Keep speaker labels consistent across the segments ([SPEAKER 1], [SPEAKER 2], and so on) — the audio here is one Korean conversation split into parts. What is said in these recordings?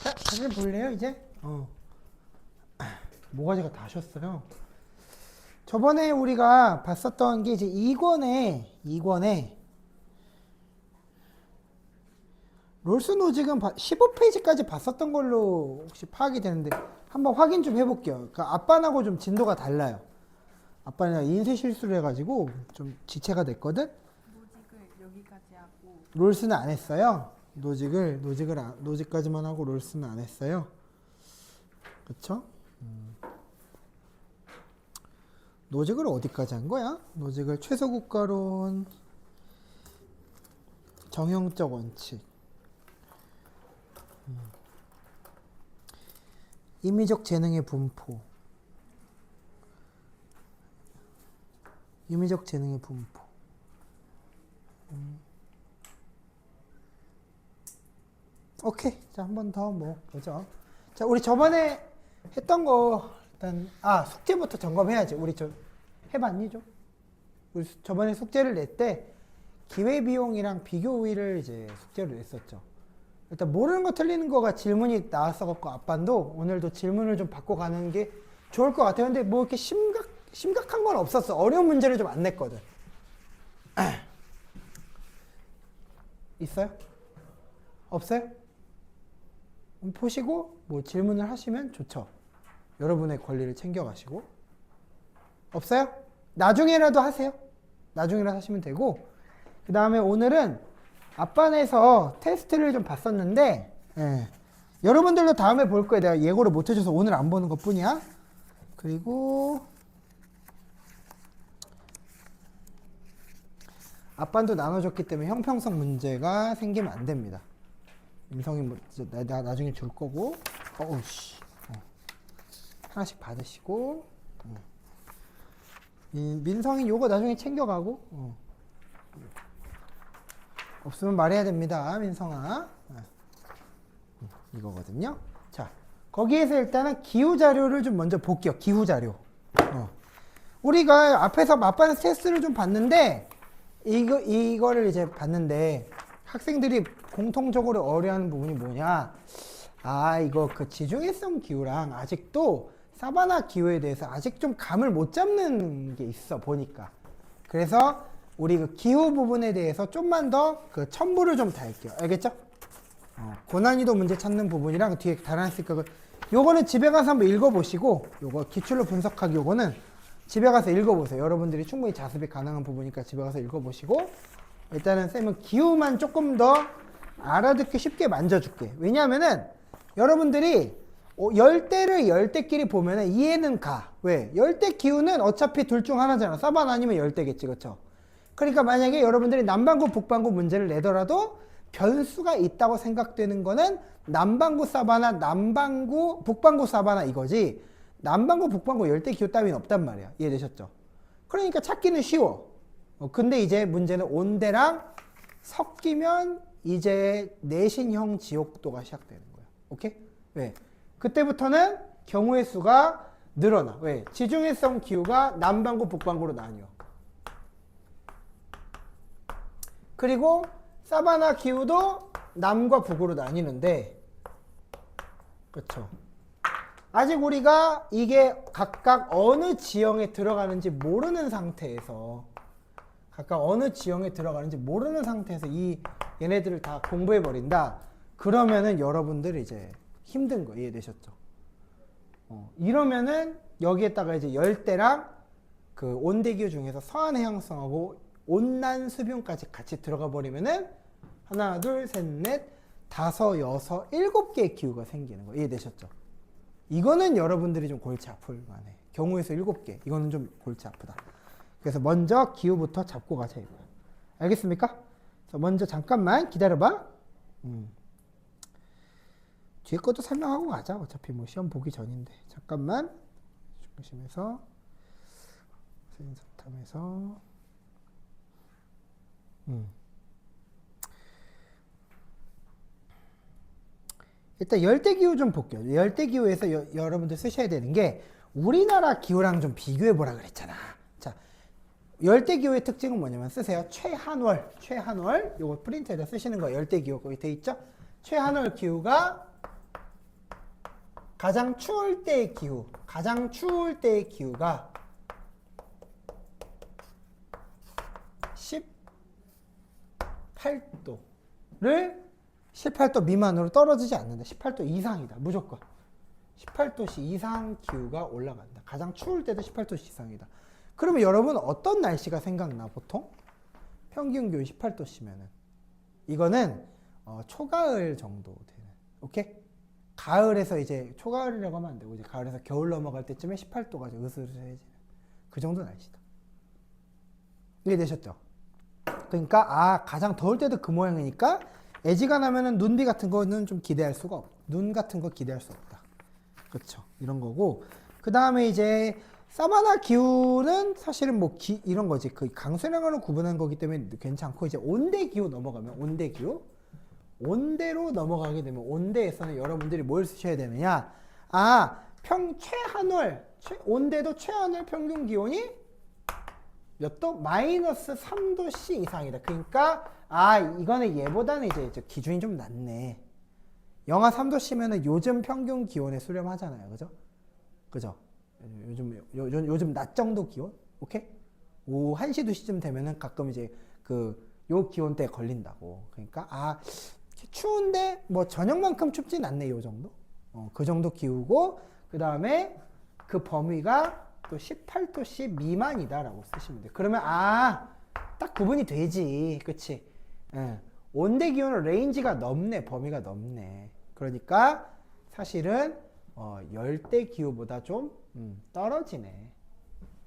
[SPEAKER 1] 자, 사진 볼래요 이제? 모가지가 다 쉬었어요. 저번에 우리가 봤었던 게 이제 2권에 롤스 노직은 15페이지까지 봤었던 걸로 혹시 파악이 되는데 한번 확인 좀 해볼게요. 그러니까 앞반하고 좀 진도가 달라요. 앞반이랑 인쇄 실수를 해가지고 좀 지체가 됐거든.
[SPEAKER 2] 노직을 여기까지 하고
[SPEAKER 1] 롤스는 안 했어요. 노직까지만 하고 롤스는 안 했어요. 그쵸? 노직을 어디까지 한 거야? 노직을 최소국가론, 정형적 원칙, 임의적 재능의 분포, 임의적 재능의 분포. 오케이. 자, 한 번 더 뭐 보죠. 자, 우리 저번에 했던 거 일단 숙제부터 점검해야지. 우리 좀 해봤니 좀? 우리 저번에 숙제를 낼 때 기회비용이랑 비교우위를 이제 숙제를 냈었죠. 일단 모르는 거 틀리는 거가 질문이 나왔어갖고 아빠도 오늘도 질문을 좀 받고 가는 게 좋을 것 같아요. 근데 뭐 이렇게 심각한 건 없었어. 어려운 문제를 좀 안 냈거든. 있어요? 없어요? 보시고 뭐 질문을 하시면 좋죠. 여러분의 권리를 챙겨가시고. 없어요? 나중에라도 하세요. 나중에라도 하시면 되고. 그 다음에 오늘은 앞반에서 테스트를 좀 봤었는데 여러분들도 다음에 볼 거예요. 내가 예고를 못 해줘서 오늘 안 보는 것 뿐이야. 그리고 앞반도 나눠줬기 때문에 형평성 문제가 생기면 안 됩니다. 민성이 내가 나중에 줄 거고. 하나씩 받으시고. 민성이 요거 나중에 챙겨가고. 없으면 말해야 됩니다, 민성아. 이거거든요. 자, 거기에서 일단은 기후 자료를 좀 먼저 볼게요. 기후 자료. 우리가 앞에서 앞반 테스트를 좀 봤는데 이거를 이제 봤는데 학생들이 공통적으로 어려워하는 부분이 뭐냐? 이거 그 지중해성 기후랑 아직도 사바나 기후에 대해서 아직 좀 감을 못 잡는 게 있어 보니까. 그래서 우리 그 기후 부분에 대해서 좀만 더 그 첨부를 좀 달게요. 알겠죠? 고난이도 문제 찾는 부분이랑 뒤에 달아놨으니까 요거는 집에 가서 한번 읽어보시고, 요거 기출로 분석하기 요거는 집에 가서 읽어보세요. 여러분들이 충분히 자습이 가능한 부분이니까 집에 가서 읽어보시고, 일단은 쌤은 기후만 조금 더 알아듣기 쉽게 만져줄게. 왜냐하면은 여러분들이 열대를 열대끼리 보면은 이해는 가. 왜? 열대 기후는 어차피 둘 중 하나잖아. 사바나 아니면 열대겠지, 그쵸? 그러니까 만약에 여러분들이 남반구 북반구 문제를 내더라도 변수가 있다고 생각되는 거는 남반구 사바나, 북반구 사바나 이거지, 남반구 북반구 열대 기후 따위는 없단 말이야. 이해되셨죠? 그러니까 찾기는 쉬워. 근데 이제 문제는 온대랑 섞이면 이제 내신형 지옥도가 시작되는 거야. 오케이? 왜? 그때부터는 경우의 수가 늘어나. 왜? 지중해성 기후가 남반구 북반구로 나뉘어. 그리고 사바나 기후도 남과 북으로 나뉘는데, 그렇죠? 아직 우리가 이게 각각 어느 지형에 들어가는지 모르는 상태에서 이 얘네들을 다 공부해 버린다. 그러면은 여러분들 이제 힘든 거 이해되셨죠? 이러면은 여기에다가 이제 열대랑 그 온대기후 중에서 서한해양성하고 온난 수변까지 같이 들어가 버리면은 하나, 둘, 셋, 넷, 다섯, 여섯, 일곱 개의 기후가 생기는 거 이해되셨죠? 이거는 여러분들이 좀 골치 아플 만해. 경우의 수 7개. 이거는 좀 골치 아프다. 그래서 먼저 기후부터 잡고 가자 이거야. 알겠습니까? 자, 먼저 잠깐만 기다려봐. 뒤에 것도 설명하고 가자. 어차피 뭐 시험 보기 전인데. 잠깐만. 중심에서 센서탐에서 일단 열대기후 좀 볼게요. 열대기후에서 여러분들 쓰셔야 되는 게 우리나라 기후랑 좀 비교해 보라 그랬잖아. 자, 열대기후의 특징은 뭐냐면 쓰세요. 최한월 요거 프린트에다 쓰시는 거 열대기후 거기 돼 있죠? 최한월 기후가 가장 추울 때의 기후, 가장 추울 때의 기후가 18도를 18도 미만으로 떨어지지 않는다. 18도 이상이다. 무조건. 18도씨 이상 기후가 올라간다. 가장 추울 때도 18도씨 이상이다. 그러면 여러분 어떤 날씨가 생각나 보통? 평균 기온 18도씨면은 이거는 초가을 정도 되는. 오케이? 가을에서 이제 초가을이라고 하면 안 되고 이제 가을에서 겨울 넘어갈 때쯤에 18도가 으스스해지는 그 정도 날씨다. 이해되셨죠? 그러니까 가장 더울 때도 그 모양이니까 애지간하면은 눈비 같은 거는 좀 기대할 수가 없. 눈 같은 거 기대할 수 없다. 그렇죠? 이런 거고 그 다음에 이제 사바나 기후는 사실은 뭐 이런 거지. 그 강수량으로 구분한 거기 때문에 괜찮고 이제 온대 기후 넘어가면 온대 기후 온대로 넘어가게 되면 온대에서는 여러분들이 뭘 쓰셔야 되느냐? 최한월 온대도 최한월 평균 기온이 몇 도? 마이너스 3도씨 이상이다. 그러니까 이거는 얘보다는 이제 기준이 좀 낮네. 영하 3도씨면은 요즘 평균 기온에 수렴하잖아요. 그죠? 그죠? 요즘 낮 정도 기온? 오케이? 오후 1시, 2시쯤 되면은 가끔 이제 요 기온대에 걸린다고. 그러니까 추운데 뭐 저녁만큼 춥진 않네. 요 정도? 그 정도 기후고 그 다음에 그 범위가 또 18도씨 미만이다라고 쓰시면 돼요. 그러면 딱 구분이 되지. 그치? 온대 기온은 레인지가 넓네. 범위가 넓네. 그러니까 사실은 열대 기후보다 좀 떨어지네.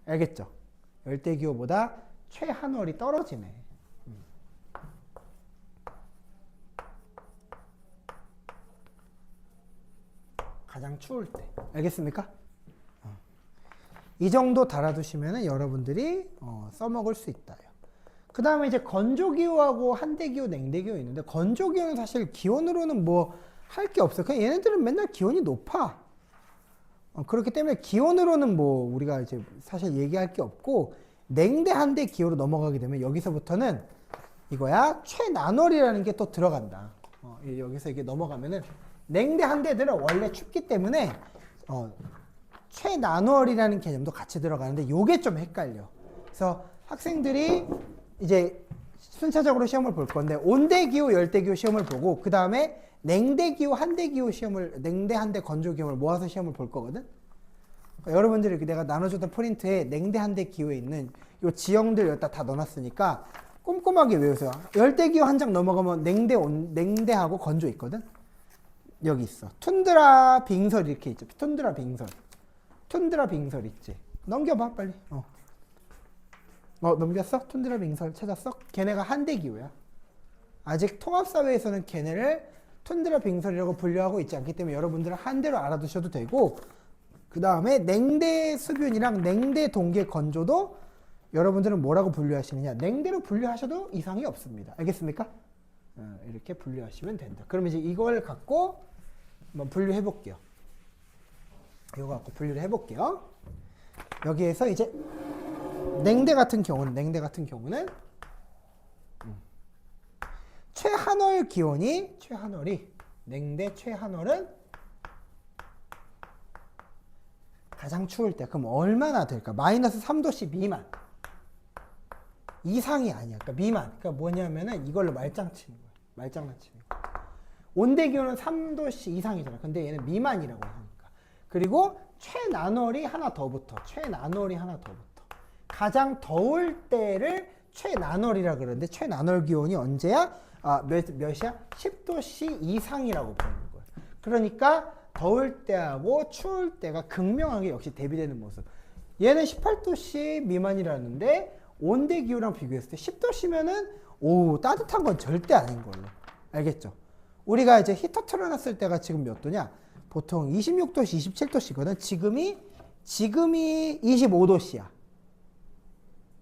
[SPEAKER 1] 알겠죠? 열대 기후보다 최한월이 떨어지네. 가장 추울 때. 알겠습니까? 이 정도 달아두시면 여러분들이 써먹을 수 있다. 그 다음에 이제 건조기후하고 한대기후, 냉대기후 있는데 건조기후는 사실 기온으로는 뭐 할 게 없어. 그냥 얘네들은 맨날 기온이 높아. 그렇기 때문에 기온으로는 뭐 우리가 이제 사실 얘기할 게 없고 냉대 한대 기후로 넘어가게 되면 여기서부터는 이거야 최난월이라는 게 또 들어간다. 여기서 이게 넘어가면은 냉대 한대들은 원래 춥기 때문에 최난월이라는 개념도 같이 들어가는데 요게 좀 헷갈려. 그래서 학생들이 이제 순차적으로 시험을 볼 건데 온대기후, 열대기후 시험을 보고 그 다음에 냉대기후, 한대기후 시험을 냉대, 한대, 건조기후를 모아서 시험을 볼 거거든. 그러니까 여러분들이 내가 나눠줬던 프린트에 냉대, 한대 기후에 있는 요 지형들 여기다 다 넣어놨으니까 꼼꼼하게 외우세요. 열대기후 한 장 넘어가면 냉대하고 건조 있거든. 여기 있어. 툰드라 빙설 이렇게 있죠. 툰드라 빙설. 툰드라 빙설 있지. 넘겨봐 빨리. 넘겼어? 툰드라 빙설 찾았어? 걔네가 한대기후야. 아직 통합사회에서는 걔네를 툰드라 빙설이라고 분류하고 있지 않기 때문에 여러분들은 한대로 알아두셔도 되고 그 다음에 냉대 수변이랑 냉대 동계 건조도 여러분들은 뭐라고 분류하시느냐? 냉대로 분류하셔도 이상이 없습니다. 알겠습니까? 이렇게 분류하시면 된다. 그럼 이제 이걸 갖고 한번 분류해 볼게요. 이거 갖고 분류를 해볼게요. 여기에서 이제 냉대 같은 경우는 최한월 기온이 냉대 최한월은 가장 추울 때 그럼 얼마나 될까? 마이너스 3도씨 미만 이상이 아니야. 그러니까 미만. 그러니까 뭐냐면은 이걸로 말장치는 거야. 말장난치는 거야. 온대 기온은 3도씨 이상이잖아. 근데 얘는 미만이라고 하니까. 그리고 최난월이 하나 더 붙어. 가장 더울 때를 최난월이라 그러는데 최난월 기온이 언제야? 몇이야? 10도씨 이상이라고 부르는 거야. 그러니까 더울 때하고 추울 때가 극명하게 역시 대비되는 모습. 얘는 18도씨 미만이라는데 온대 기후랑 비교했을 때 10도씨면은 따뜻한 건 절대 아닌 걸로. 알겠죠? 우리가 이제 히터 틀어놨을 때가 지금 몇 도냐? 보통 26도씨, 27도씨거든. 지금이 25도씨야.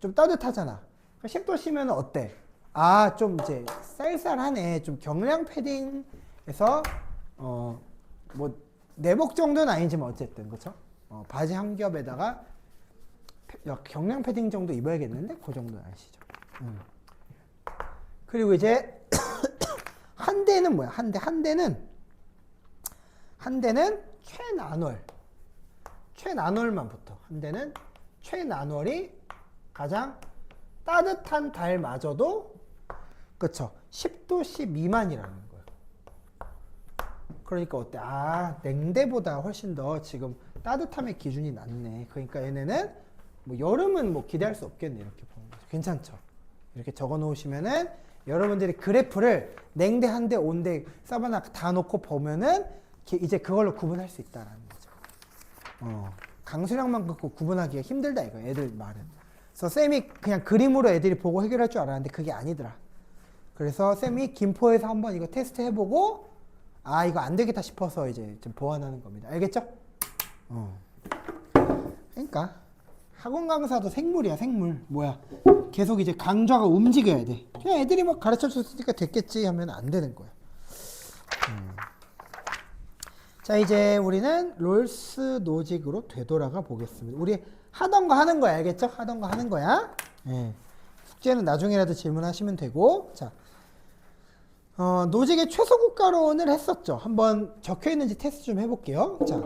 [SPEAKER 1] 좀 따뜻하잖아. 10도씨면 어때? 좀 이제 쌀쌀하네. 좀 경량 패딩에서 뭐 내복 정도는 아니지만 어쨌든 그쵸? 바지 한 겹에다가 경량 패딩 정도 입어야겠는데 그 정도는 아시죠? 그리고 이제 한 대는 뭐야? 한 대는 최나널만 붙어. 한 대는 최나널이 가장 따뜻한 달마저도 그쵸? 10도씨 미만이라는 거예요. 그러니까 어때? 아, 냉대보다 훨씬 더 지금 따뜻함의 기준이 낮네. 그러니까 얘네는 뭐 여름은 뭐 기대할 수 없겠네. 이렇게 보는 거죠. 괜찮죠? 이렇게 적어 놓으시면은 여러분들이 그래프를 냉대, 한대, 온대, 사바나 다 놓고 보면은 이제 그걸로 구분할 수 있다라는 거죠. 강수량만 갖고 구분하기가 힘들다 이거 애들 말은. 그래서 쌤이 그냥 그림으로 애들이 보고 해결할 줄 알았는데 그게 아니더라. 그래서 쌤이 김포에서 한번 이거 테스트 해보고 아 이거 안 되겠다 싶어서 이제 좀 보완하는 겁니다. 알겠죠? 그러니까 학원 강사도 생물이야 생물. 뭐야 계속 이제 강좌가 움직여야 돼. 그냥 애들이 막 가르쳐 줬으니까 됐겠지 하면 안 되는 거야. 자 이제 우리는 롤스 노직으로 되돌아가 보겠습니다. 우리 하던 거 하는 거야. 알겠죠? 하던 거 하는 거야. 예. 숙제는 나중에라도 질문하시면 되고. 자 노직의 최소국가론을 했었죠. 한번 적혀 있는지 테스트 좀 해볼게요. 자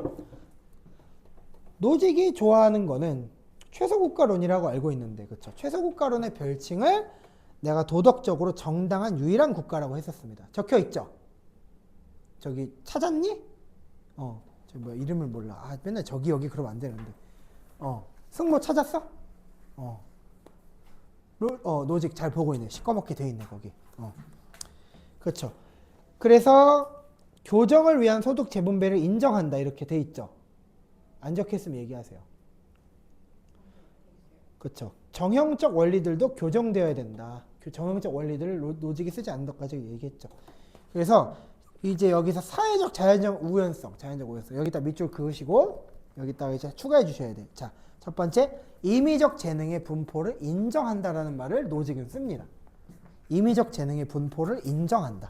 [SPEAKER 1] 노직이 좋아하는 거는 최소국가론이라고 알고 있는데, 그쵸? 최소국가론의 별칭을 내가 도덕적으로 정당한 유일한 국가라고 했었습니다. 적혀 있죠? 저기 찾았니? 저 뭐야 이름을 몰라. 아 맨날 저기 여기 그러면 안 되는데. 승모 찾았어? 노직 잘 보고 있네. 시꺼멓게 돼 있네 거기. 그렇죠. 그래서 교정을 위한 소득 재분배를 인정한다 이렇게 돼 있죠. 안 적혔으면 얘기하세요. 그렇죠. 정형적 원리들도 교정되어야 된다. 정형적 원리들을 노직이 쓰지 않는다까지 얘기했죠. 그래서 이제 여기서 사회적 자연적 우연성 여기다 밑줄 그으시고 여기다가 이제 추가해 주셔야 돼. 자, 첫 번째 임의적 재능의 분포를 인정한다라는 말을 노직은 씁니다. 임의적 재능의 분포를 인정한다.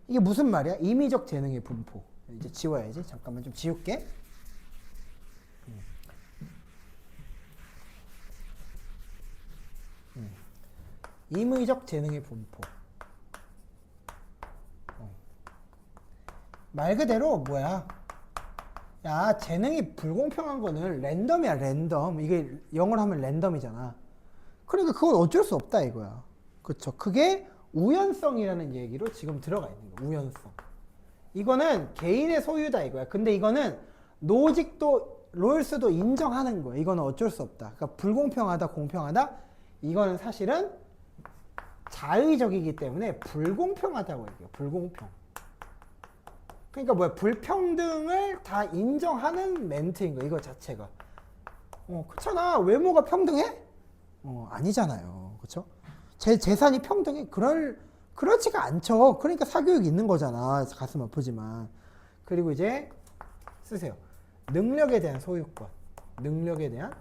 [SPEAKER 1] 이게 무슨 말이야? 임의적 재능의 분포. 이제 지워야지. 잠깐만 좀 지울게. 임의적 재능의 분포. 말 그대로 뭐야? 야, 재능이 불공평한 거는 랜덤이야, 랜덤. 이게 영어로 하면 랜덤이잖아. 그러니까 그건 어쩔 수 없다 이거야. 그렇죠? 그게 우연성이라는 얘기로 지금 들어가 있는 거야. 우연성. 이거는 개인의 소유다 이거야. 근데 이거는 노직도 롤스도 인정하는 거야. 이거는 어쩔 수 없다. 그러니까 불공평하다, 공평하다. 이거는 사실은 자의적이기 때문에 불공평하다고 얘기해요. 불공평. 그러니까 뭐야? 불평등을 다 인정하는 멘트인 거야. 이거 자체가. 그렇잖아. 외모가 평등해? 아니잖아요. 그렇죠? 제 재산이 평등해? 그렇지가 않죠. 그러니까 사교육이 있는 거잖아. 가슴 아프지만. 그리고 이제 쓰세요. 능력에 대한 소유권. 능력에 대한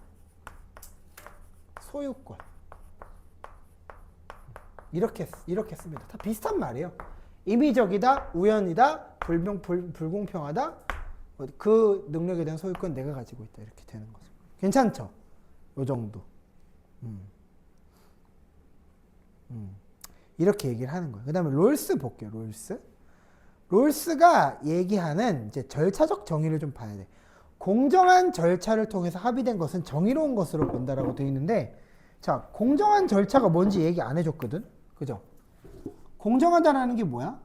[SPEAKER 1] 소유권. 이렇게 씁니다. 다 비슷한 말이에요. 임의적이다, 우연이다, 불공평하다. 그 능력에 대한 소유권 내가 가지고 있다. 이렇게 되는 거죠. 괜찮죠? 요 정도. 이렇게 얘기를 하는 거예요. 그 다음에 롤스 볼게요. 롤스가 얘기하는 이제 절차적 정의를 좀 봐야 돼. 공정한 절차를 통해서 합의된 것은 정의로운 것으로 본다라고 되어 있는데, 자, 공정한 절차가 뭔지 얘기 안 해줬거든? 그죠? 공정하다라는 게 뭐야?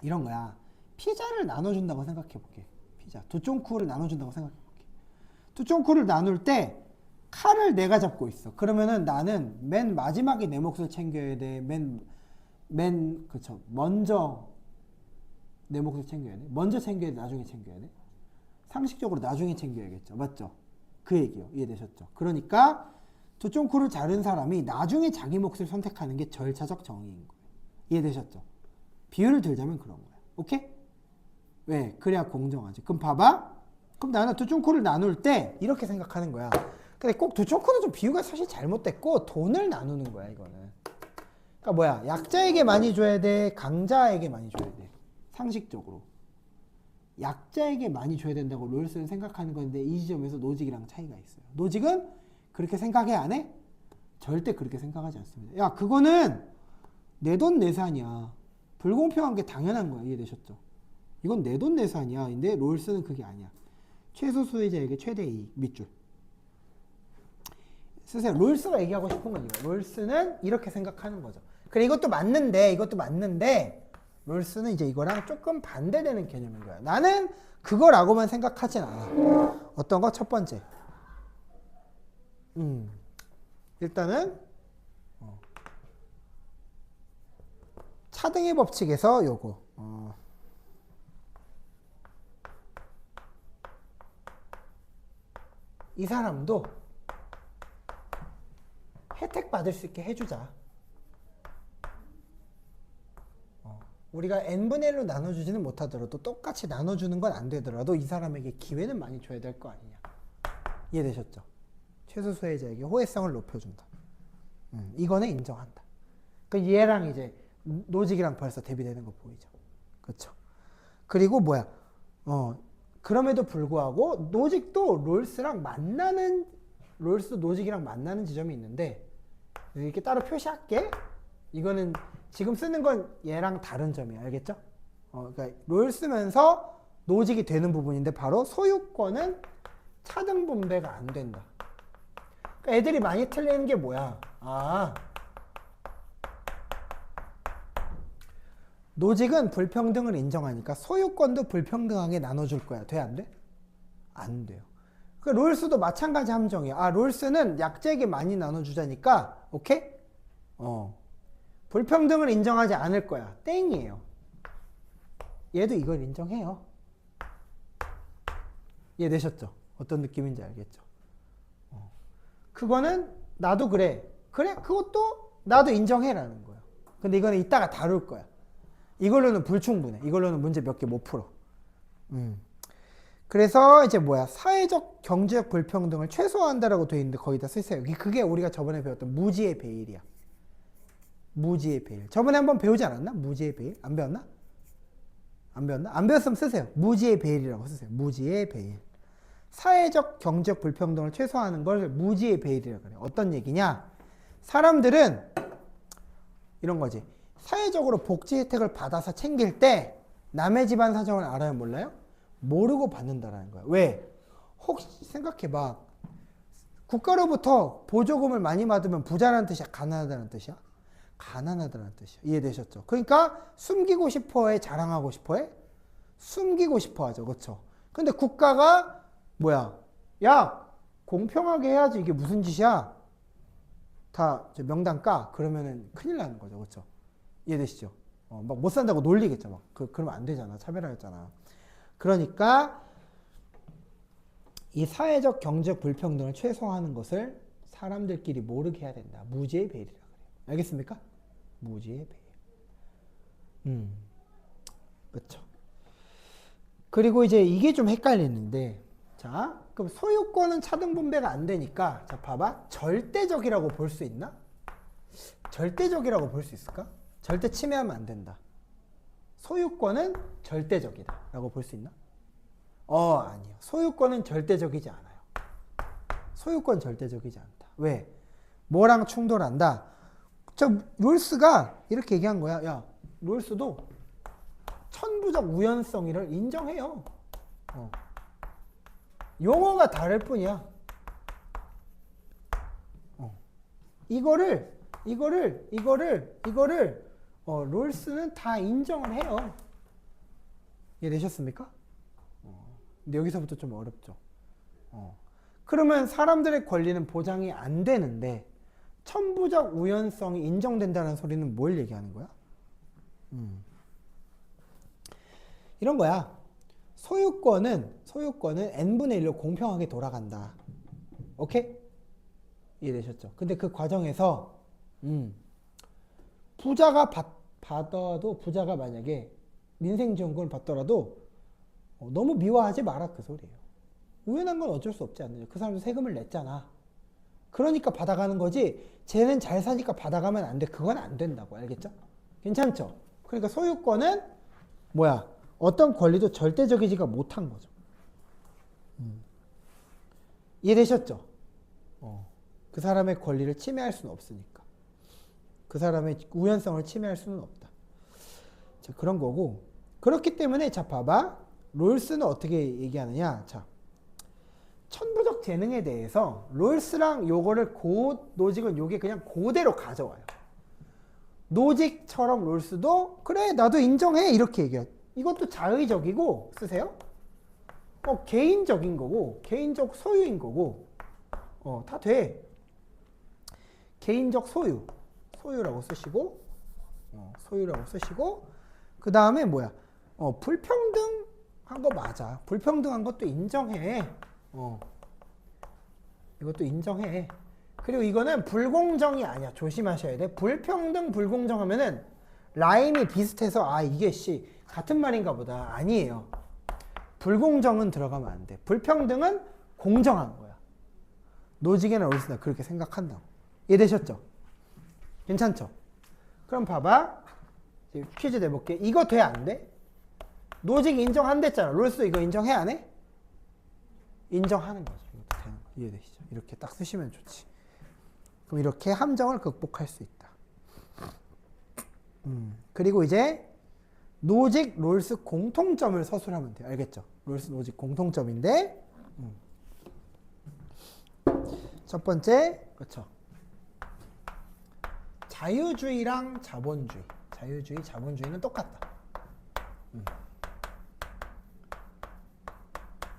[SPEAKER 1] 이런 거야. 피자를 나눠준다고 생각해 볼게. 피자. 두쫑쿠를 나눠준다고 생각해 볼게. 두쫑쿠를 나눌 때 칼을 내가 잡고 있어. 그러면은 나는 맨 마지막에 내 몫을 챙겨야 돼. 그쵸. 먼저 내 몫을 챙겨야 돼. 먼저 챙겨야 돼. 나중에 챙겨야 돼. 상식적으로 나중에 챙겨야겠죠. 맞죠? 그 얘기요. 이해되셨죠? 그러니까 두쫑쿠를 자른 사람이 나중에 자기 몫을 선택하는 게 절차적 정의인 거예요. 이해되셨죠? 비유를 들자면 그런 거야. 오케이? 왜? 그래야 공정하지. 그럼 봐봐. 그럼 나는 두쫑쿠를 나눌 때 이렇게 생각하는 거야. 근데 꼭 두쫑쿠는 좀 비유가 사실 잘못됐고 돈을 나누는 거야 이거는. 그러니까 뭐야? 약자에게 많이 줘야 돼? 강자에게 많이 줘야 돼? 상식적으로. 약자에게 많이 줘야 된다고 롤스는 생각하는 건데 이 지점에서 노직이랑 차이가 있어요. 노직은 그렇게 생각해 안 해? 절대 그렇게 생각하지 않습니다. 야 그거는 내 돈 내산이야. 불공평한 게 당연한 거야. 이해되셨죠? 이건 내 돈 내산이야. 근데 롤스는 그게 아니야. 최소 수혜자에게 최대 이익 밑줄 쓰세요. 롤스가 얘기하고 싶은 건 이거. 롤스는 이렇게 생각하는 거죠. 그래 이것도 맞는데 롤스는 이제 이거랑 조금 반대되는 개념인 거야. 나는 그거라고만 생각하진 않아. 어떤 거? 첫 번째. 일단은 차등의 법칙에서 요거 이 사람도 혜택 받을 수 있게 해주자. 우리가 n분의 1로 나눠주지는 못하더라도 똑같이 나눠주는 건 안 되더라도 이 사람에게 기회는 많이 줘야 될 거 아니냐. 이해되셨죠? 최소 수혜자에게 호혜성을 높여준다. 이거는 인정한다. 그 얘랑 이제 노직이랑 벌써 대비되는 거 보이죠? 그렇죠? 그리고 뭐야? 그럼에도 불구하고 노직도 롤스 노직이랑 만나는 지점이 있는데 이렇게 따로 표시할게. 이거는 지금 쓰는 건 얘랑 다른 점이야. 알겠죠? 그러니까 롤 쓰면서 노직이 되는 부분인데 바로 소유권은 차등 분배가 안 된다. 그러니까 애들이 많이 틀리는 게 뭐야? 노직은 불평등을 인정하니까 소유권도 불평등하게 나눠줄 거야. 돼? 안 돼? 안 돼요. 그 롤스도 마찬가지 함정이야. 롤스는 약자에게 많이 나눠주자니까 오케이? 불평등을 인정하지 않을 거야. 땡이에요. 얘도 이걸 인정해요. 이해되셨죠? 어떤 느낌인지 알겠죠? 그거는 나도 그래. 그래? 그것도 나도 인정해라는 거예요. 근데 이거는 이따가 다룰 거야. 이걸로는 불충분해. 이걸로는 문제 몇 개 못 풀어. 그래서 이제 뭐야? 사회적, 경제적 불평등을 최소화한다라고 돼 있는데 거기다 쓰세요. 그게 우리가 저번에 배웠던 무지의 배일이야. 무지의 배일. 저번에 한번 배우지 않았나? 무지의 배일? 안 배웠나? 안 배웠나? 안 배웠으면 쓰세요. 무지의 배일이라고 쓰세요. 무지의 배일. 사회적, 경제적 불평등을 최소화하는 걸 무지의 배일이라고 그래요. 어떤 얘기냐? 사람들은 이런 거지. 사회적으로 복지 혜택을 받아서 챙길 때 남의 집안 사정을 알아요? 몰라요? 모르고 받는다라는 거야. 왜? 혹시 생각해봐. 국가로부터 보조금을 많이 받으면 부자라는 뜻이야? 가난하다는 뜻이야? 가난하다는 뜻이야. 이해되셨죠? 그러니까 숨기고 싶어해? 자랑하고 싶어해? 숨기고 싶어 하죠. 그렇죠? 근데 국가가 뭐야? 야, 공평하게 해야지. 이게 무슨 짓이야? 다 명당 까? 그러면은 큰일 나는 거죠. 그렇죠? 이해되시죠? 막 못 산다고 놀리겠죠. 막 그러면 안 되잖아. 차별하였잖아. 그러니까 이 사회적 경제적 불평등을 최소화하는 것을 사람들끼리 모르게 해야 된다. 무지의 배일이라 그래요. 알겠습니까? 무지의 배일. 그렇죠. 그리고 이제 이게 좀 헷갈리는데, 자, 그럼 소유권은 차등 분배가 안 되니까, 자, 봐봐. 절대적이라고 볼 수 있나? 절대적이라고 볼 수 있을까? 절대 침해하면 안 된다. 소유권은 절대적이다. 라고 볼 수 있나? 아니요. 소유권은 절대적이지 않아요. 소유권 절대적이지 않다. 왜? 뭐랑 충돌한다? 롤스가 이렇게 얘기한 거야. 야, 롤스도 천부적 우연성이를 인정해요. 용어가 다를 뿐이야. 이거를 롤스는 다 인정을 해요. 이해되셨습니까? 근데 여기서부터 좀 어렵죠. 그러면 사람들의 권리는 보장이 안 되는데 천부적 우연성이 인정된다는 소리는 뭘 얘기하는 거야? 이런 거야. 소유권은 n분의 1로 공평하게 돌아간다. 오케이? 이해되셨죠? 근데 그 과정에서 부자가 받아도 부자가 만약에 민생지원금을 받더라도 너무 미워하지 마라 그 소리예요. 우연한 건 어쩔 수 없지 않느냐. 그 사람도 세금을 냈잖아. 그러니까 받아가는 거지. 쟤는 잘 사니까 받아가면 안 돼. 그건 안 된다고. 알겠죠? 괜찮죠? 그러니까 소유권은 뭐야? 어떤 권리도 절대적이지가 못한 거죠. 이해되셨죠? 그 사람의 권리를 침해할 수는 없으니까. 그 사람의 우연성을 침해할 수는 없다. 자, 그런 거고. 그렇기 때문에 자 봐봐. 롤스는 어떻게 얘기하느냐. 자, 천부적 재능에 대해서 롤스랑 요거를 노직은 요게 그냥 그대로 가져와요. 노직처럼 롤스도 그래 나도 인정해 이렇게 얘기해요. 이것도 자의적이고 쓰세요. 개인적인 거고 개인적 소유인 거고 다 돼. 개인적 소유라고 쓰시고 소유라고 쓰시고 그 다음에 뭐야 불평등한 거 맞아. 불평등한 것도 인정해. 이것도 인정해. 그리고 이거는 불공정이 아니야. 조심하셔야 돼. 불평등 불공정하면은 라임이 비슷해서 아 이게 같은 말인가 보다. 아니에요. 불공정은 들어가면 안 돼. 불평등은 공정한 거야. 노직이나 롤스나 그렇게 생각한다고. 이해되셨죠? 괜찮죠? 그럼 봐봐. 퀴즈 내볼게. 이거 돼 안 돼? 노직 인정한댔잖아. 롤스 이거 인정해 안 해? 인정하는 거죠. 이것도 되는 거. 이해되시죠? 이렇게 딱 쓰시면 좋지. 그럼 이렇게 함정을 극복할 수 있다. 그리고 이제 노직, 롤스 공통점을 서술하면 돼요. 알겠죠? 롤스, 노직 공통점인데 첫 번째, 그렇죠? 자유주의랑 자본주의. 자유주의, 자본주의는 똑같다.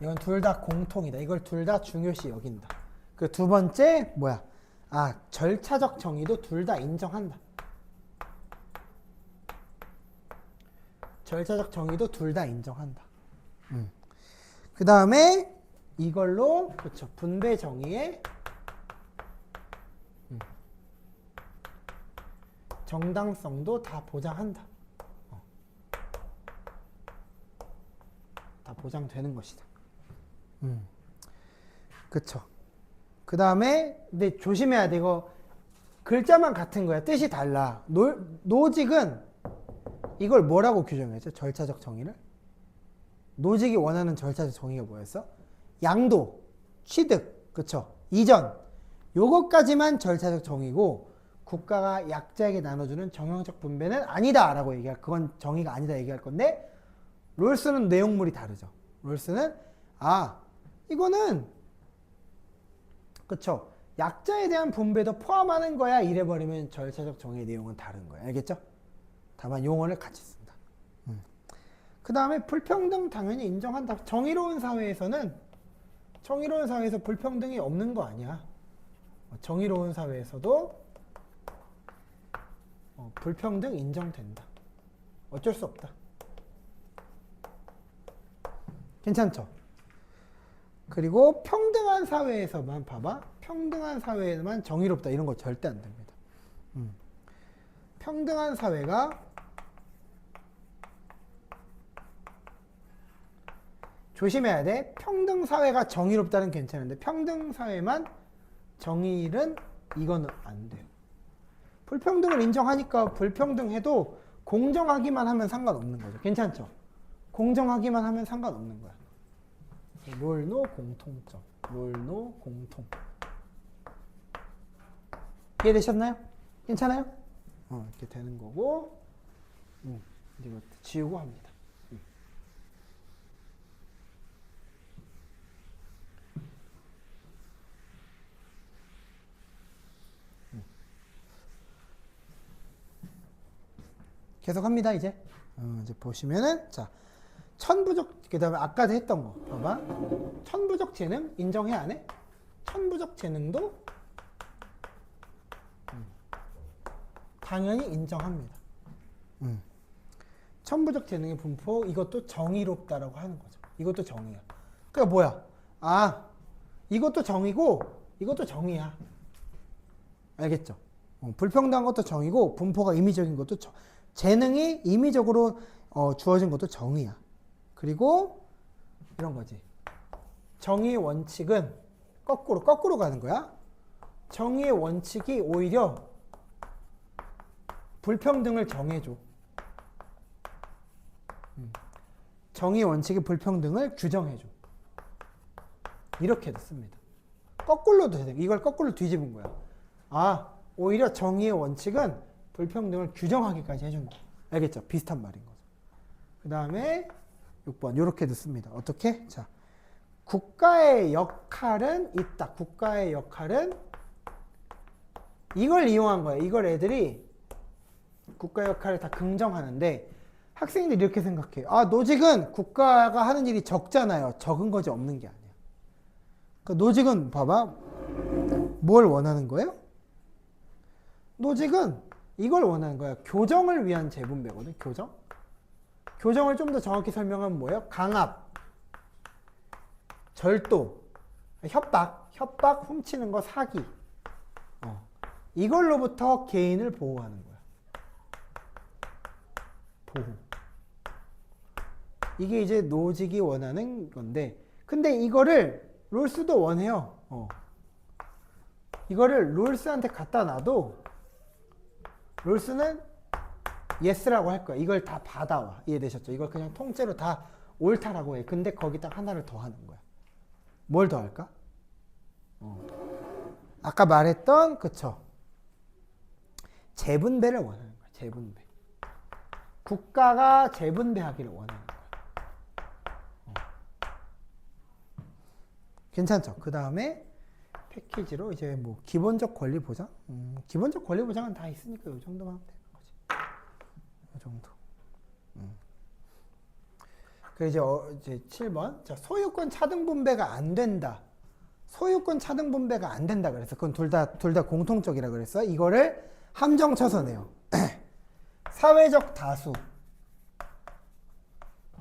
[SPEAKER 1] 이건 둘 다 공통이다. 이걸 둘 다 중요시 여긴다. 그 두 번째 뭐야? 아, 절차적 정의도 둘 다 인정한다. 절차적 정의도 둘 다 인정한다. 그 다음에 이걸로 그렇죠. 분배 정의의 정당성도 다 보장한다. 다 보장되는 것이다. 그쵸. 그 다음에 근데 조심해야 돼. 이거 글자만 같은 거야. 뜻이 달라. 노직은 이걸 뭐라고 규정했죠? 절차적 정의를? 노직이 원하는 절차적 정의가 뭐였어? 양도, 취득, 그쵸? 이전. 요것까지만 절차적 정의고 국가가 약자에게 나눠주는 정형적 분배는 아니다 라고 얘기할, 그건 정의가 아니다 얘기할 건데 롤스는 내용물이 다르죠. 롤스는 이거는 그쵸? 약자에 대한 분배도 포함하는 거야 이래버리면 절차적 정의의 내용은 다른 거야. 알겠죠? 다만 용어를 같이 쓴다. 그 다음에 불평등 당연히 인정한다. 정의로운 사회에서 불평등이 없는 거 아니야. 정의로운 사회에서도 불평등 인정된다. 어쩔 수 없다. 괜찮죠? 그리고 평등한 사회에서만 봐봐. 평등한 사회에만 정의롭다. 이런 거 절대 안 됩니다. 평등한 사회가 조심해야 돼. 평등 사회가 정의롭다는 괜찮은데 평등 사회만 정의는 이거는 안 돼요. 불평등을 인정하니까 불평등해도 공정하기만 하면 상관없는 거죠. 괜찮죠? 공정하기만 하면 상관없는 거야. 롤노 공통점. 롤노 공통. 이해되셨나요? 괜찮아요? 이렇게 되는 거고 이제 이거 지우고 합니다. 계속 합니다. 이제 보시면은 자 천부적, 그 다음에 아까도 했던 거 봐봐. 천부적 재능 인정해 안 해? 천부적 재능도 당연히 인정합니다. 천부적 재능의 분포, 이것도 정의롭다라고 하는 거죠. 이것도 정의야. 그러니까 뭐야? 이것도 정의고 이것도 정의야. 알겠죠? 불평등한 것도 정의고 분포가 임의적인 것도 재능이 임의적으로 주어진 것도 정의야. 그리고 이런 거지. 정의의 원칙은 거꾸로 가는 거야. 정의의 원칙이 오히려 불평등을 정해줘. 정의의 원칙이 불평등을 규정해줘. 이렇게도 씁니다. 거꾸로도 돼. 이걸 거꾸로 뒤집은 거야. 오히려 정의의 원칙은 불평등을 규정하기까지 해준다. 알겠죠? 비슷한 말인 거죠. 그 다음에 6번 이렇게 넣습니다. 어떻게? 자, 국가의 역할은 있다. 국가의 역할은 이걸 이용한 거예요. 이걸 애들이 국가의 역할을 다 긍정하는데 학생들이 이렇게 생각해요. 아, 노직은 국가가 하는 일이 적잖아요. 적은 거지 없는 게 아니야. 그 노직은 봐봐. 뭘 원하는 거예요? 노직은 이걸 원하는 거예요. 교정을 위한 재분배거든. 교정. 교정을 좀 더 정확히 설명하면 뭐예요? 강압, 절도, 협박, 훔치는 거, 사기. 이걸로부터 개인을 보호하는 거야. 보호. 이게 이제 노직이 원하는 건데, 근데 이거를 롤스도 원해요. 이거를 롤스한테 갖다 놔도 롤스는 예스라고 할 거야. 이걸 다 받아와. 이해되셨죠? 이걸 그냥 통째로 다 옳다라고 해. 근데 거기다 하나를 더 하는 거야. 뭘 더 할까? 아까 말했던 그쵸? 재분배를 원하는 거야. 재분배. 국가가 재분배하기를 원하는 거야. 괜찮죠? 그 다음에 패키지로 이제 뭐 기본적 권리 보장? 기본적 권리 보장은 다 있으니까 이 정도만 하면 되는 거지. 이 정도. 그리고 이제 7번. 자, 소유권 차등 분배가 안 된다. 소유권 차등 분배가 안 된다 그래서 그건 둘 다 공통적이라 그랬어. 이거를 함정 쳐서 내요. 사회적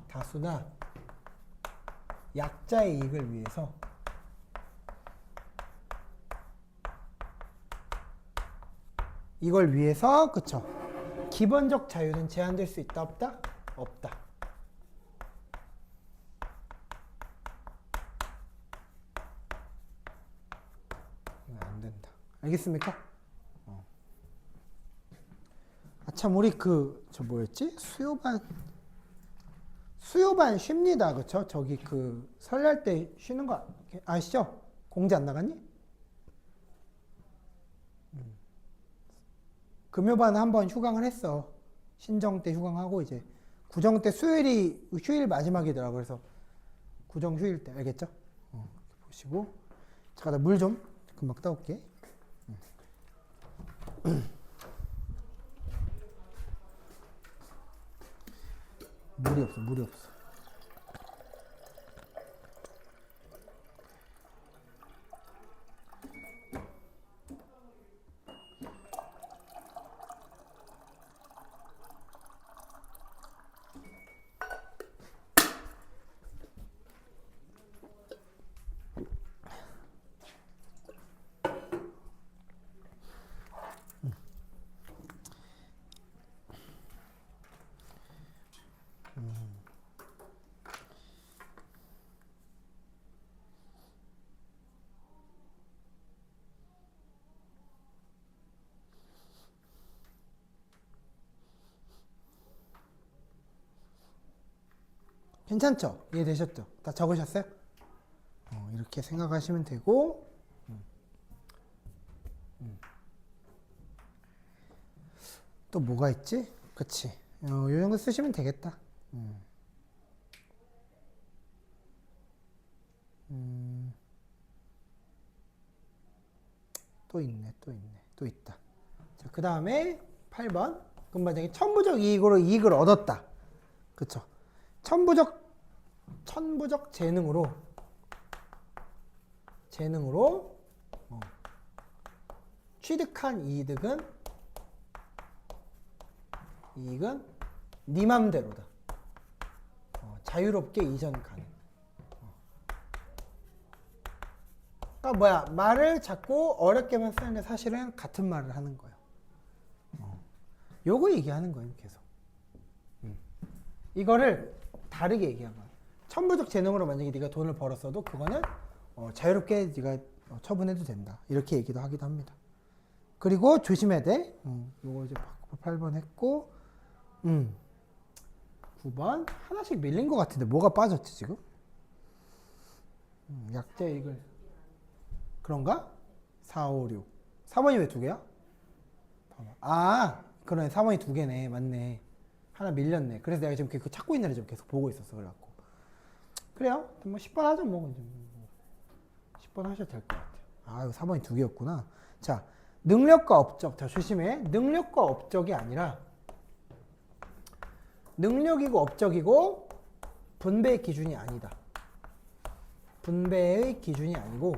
[SPEAKER 1] 다수나 약자의 이익을 위해서 이걸 위해서 그쵸? 기본적 자유는 제한될 수 있다 없다? 없다. 안 된다. 알겠습니까? 참 우리 저 뭐였지? 수요반 쉽니다. 그쵸? 저기 설날 때 쉬는 거 아시죠? 공지 안 나갔니? 금요반 한번 휴강을 했어. 신정 때 휴강하고 이제 구정 때 휴일 마지막이더라고. 그래서 구정 휴일 때 알겠죠? 이렇게 보시고 잠깐 나 물 좀 금방 따올게. 물이 없어. 괜찮죠? 이해되셨죠? 다 적으셨어요? 이렇게 생각하시면 되고 또 뭐가 있지? 그치? 이 정도 쓰시면 되겠다. 또 있네. 또 있다. 자, 그 다음에 8번. 금반장이 천부적 이익으로 이익을 얻었다. 그쵸? 천부적 재능으로 취득한 이익은 네 맘대로다. 자유롭게 이전 가능. 그러니까 뭐야, 말을 자꾸 어렵게만 쓰는데 사실은 같은 말을 하는 거예요. 요거 얘기하는 거예요, 계속. 이거를 다르게 얘기한 거야. 천부적 재능으로 만약에 네가 돈을 벌었어도 그거는 자유롭게 네가 처분해도 된다. 이렇게 얘기도 하기도 합니다. 그리고 조심해야 돼. 요거 이제 8번 했고 9번 하나씩 밀린 것 같은데 뭐가 빠졌지 지금? 약자 이익을 그런가? 4, 5, 6 4번이 왜 두 개야? 아 그러네. 4번이 두 개네. 맞네. 하나 밀렸네. 그래서 내가 지금 그거 찾고 있는 애 좀 계속 보고 있었어. 그래갖고. 그래요. 뭐 10번 하죠. 뭐. 10번 하셔도 될 것 같아요. 아, 이거 4번이 두 개였구나. 자, 능력과 업적. 자, 조심해. 능력과 업적이 아니라 능력이고 업적이고 분배의 기준이 아니다. 분배의 기준이 아니고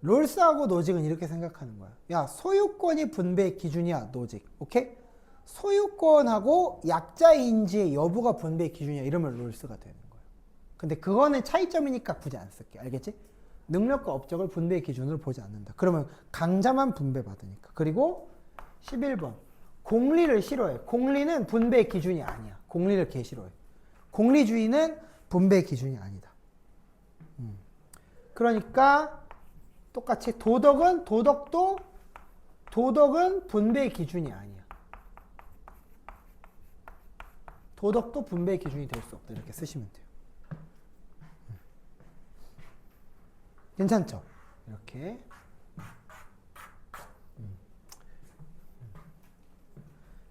[SPEAKER 1] 롤스하고 노직은 이렇게 생각하는 거야. 야, 소유권이 분배의 기준이야, 노직. 오케이? 소유권하고 약자인지의 여부가 분배의 기준이야. 이러면 롤스가 되는 거야. 근데 그거는 차이점이니까 굳이 안 쓸게. 알겠지? 능력과 업적을 분배의 기준으로 보지 않는다. 그러면 강자만 분배받으니까. 그리고 11번. 공리를 싫어해. 공리는 분배의 기준이 아니야. 공리를 개 싫어해. 공리주의는 분배의 기준이 아니다. 그러니까 똑같이 도덕은 분배의 기준이 아니야. 도덕도 분배의 기준이 될 수 없다. 이렇게 쓰시면 돼요. 괜찮죠? 이렇게.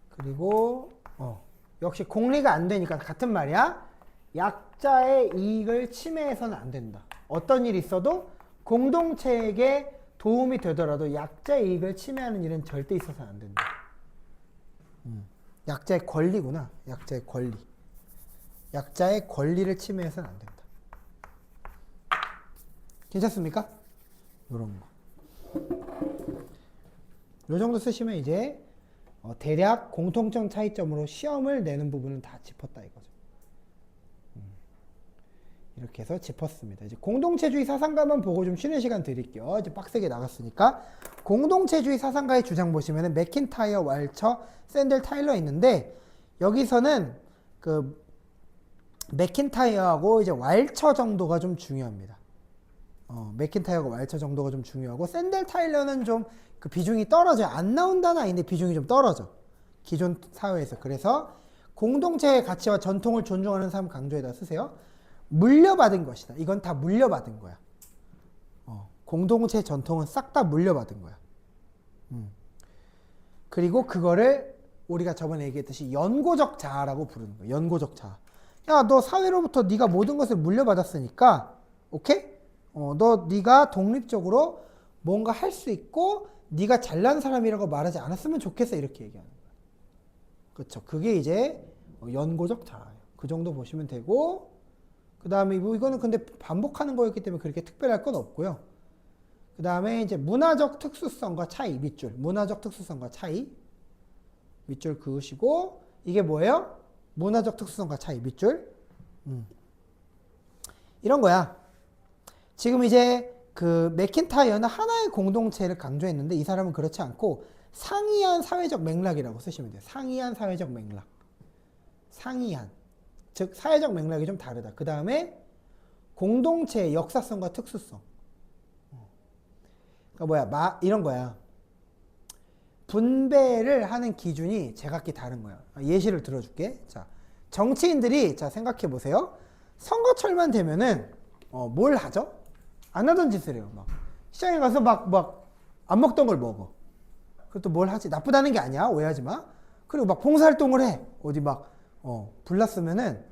[SPEAKER 1] 그리고 역시 공리가 안 되니까 같은 말이야. 약자의 이익을 침해해서는 안 된다. 어떤 일이 있어도 공동체에게 도움이 되더라도 약자의 이익을 침해하는 일은 절대 있어서는 안 된다. 약자의 권리구나. 약자의 권리. 약자의 권리를 침해해서는 안 된다. 괜찮습니까? 요런 거. 요 정도 쓰시면 이제 대략 공통점 차이점으로 시험을 내는 부분은 다 짚었다 이거죠. 이렇게 해서 짚었습니다. 이제 공동체주의 사상가만 보고 좀 쉬는 시간 드릴게요. 이제 빡세게 나갔으니까. 공동체주의 사상가의 주장 보시면은 맥킨타이어, 왈처, 샌델, 타일러 있는데 여기서는 그 맥킨타이어하고 이제 왈처 정도가 좀 중요합니다. 맥킨타이어가 왈처 정도가 좀 중요하고 샌델, 타일러는 좀 그 비중이 떨어져요. 안 나온다는 아닌데 비중이 좀 떨어져. 기존 사회에서. 그래서 공동체의 가치와 전통을 존중하는 삶 강조에다 쓰세요. 물려받은 것이다. 이건 다 물려받은 거야. 공동체 전통은 싹 다 물려받은 거야. 그리고 그거를 우리가 저번에 얘기했듯이 연고적 자아라고 부르는 거야. 연고적 자아. 야, 너 사회로부터 네가 모든 것을 물려받았으니까, 오케이? 네가 독립적으로 뭔가 할 수 있고 네가 잘난 사람이라고 말하지 않았으면 좋겠어. 이렇게 얘기하는 거야. 그렇죠. 그게 이제 연고적 자아예요. 그 정도 보시면 되고 그 다음에 뭐 이거는 근데 반복하는 거였기 때문에 그렇게 특별할 건 없고요. 그 다음에 이제 문화적 특수성과 차이, 밑줄. 문화적 특수성과 차이. 밑줄 그으시고 이게 뭐예요? 문화적 특수성과 차이, 밑줄. 이런 거야. 지금 이제 그 맥킨타이어는 하나의 공동체를 강조했는데 이 사람은 그렇지 않고 상이한 사회적 맥락이라고 쓰시면 돼요. 상이한 사회적 맥락. 상이한. 즉 사회적 맥락이 좀 다르다. 그 다음에 공동체의 역사성과 특수성. 그러니까 이런 거야. 분배를 하는 기준이 제각기 다른 거야. 예시를 들어줄게. 자, 정치인들이 자 생각해 보세요. 선거철만 되면은 뭘 하죠? 안 하던 짓을 해요. 막 시장에 가서 막 안 먹던 걸 먹어. 그리고 또 뭘 하지? 나쁘다는 게 아니야. 오해하지 마. 그리고 막 봉사활동을 해. 어디 막 불났으면은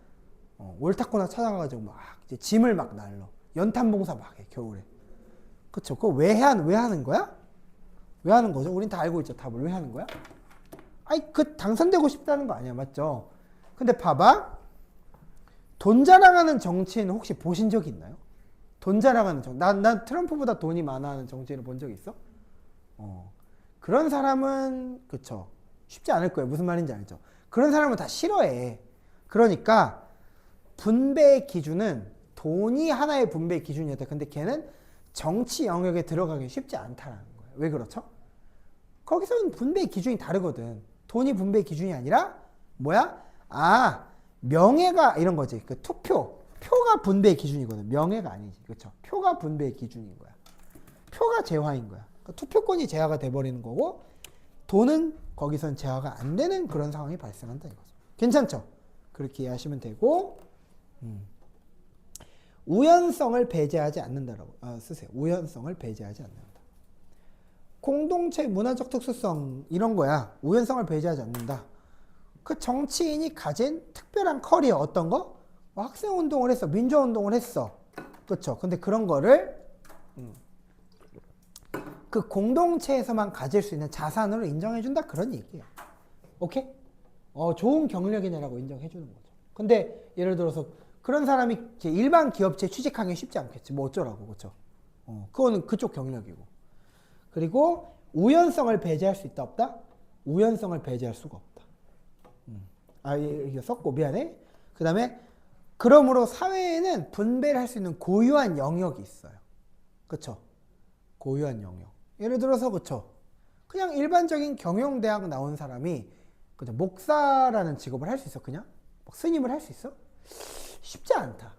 [SPEAKER 1] 옳다거나 찾아가가지고 막 이제 짐을 막 날러. 연탄 봉사 막 해. 겨울에. 그쵸? 그거 왜 하는 거야? 왜 하는 거죠? 우린 다 알고 있죠. 답을 왜 하는 거야? 아니 그 당선되고 싶다는 거 아니야. 맞죠? 근데 봐봐. 돈 자랑하는 정치인 혹시 보신 적이 있나요? 돈 자랑하는 난 트럼프보다 돈이 많아하는 정치인을 본 적 있어? 그런 사람은 그쵸 쉽지 않을 거예요. 무슨 말인지 알죠? 그런 사람은 다 싫어해. 그러니까 분배의 기준은 돈이 하나의 분배의 기준이었다. 근데 걔는 정치 영역에 들어가기 쉽지 않다라는 거예요. 왜 그렇죠? 거기서는 분배의 기준이 다르거든. 돈이 분배의 기준이 아니라 뭐야? 명예가 이런 거지. 그 표가 분배의 기준이거든. 명예가 아니지. 그렇죠? 표가 분배의 기준인 거야. 표가 재화인 거야. 그러니까 투표권이 재화가 돼버리는 거고 돈은 거기선 재화가 안 되는 그런 상황이 발생한다 이거죠. 괜찮죠? 그렇게 이해하시면 되고 우연성을 배제하지 않는다라고 쓰세요. 우연성을 배제하지 않는다. 공동체 문화적 특수성 이런 거야. 우연성을 배제하지 않는다. 그 정치인이 가진 특별한 커리어 어떤 거? 뭐 학생운동을 했어. 민주화운동을 했어. 그렇죠. 근데 그런 거를 그 공동체에서만 가질 수 있는 자산으로 인정해준다. 그런 얘기예요. 오케이? 좋은 경력이네라고 인정해주는 거죠. 근데 예를 들어서 그런 사람이 일반 기업체에 취직하기 쉽지 않겠지. 뭐 어쩌라고. 그렇죠. 그거는 그쪽 경력이고. 그리고 우연성을 배제할 수 있다 없다? 우연성을 배제할 수가 없다. 이거 썼고 미안해. 그 다음에 그러므로 사회에는 분배를 할 수 있는 고유한 영역이 있어요. 그쵸? 고유한 영역. 예를 들어서 그쵸? 그냥 일반적인 경영대학 나온 사람이 그죠? 목사라는 직업을 할 수 있어? 그냥? 막 스님을 할 수 있어? 쉽지 않다.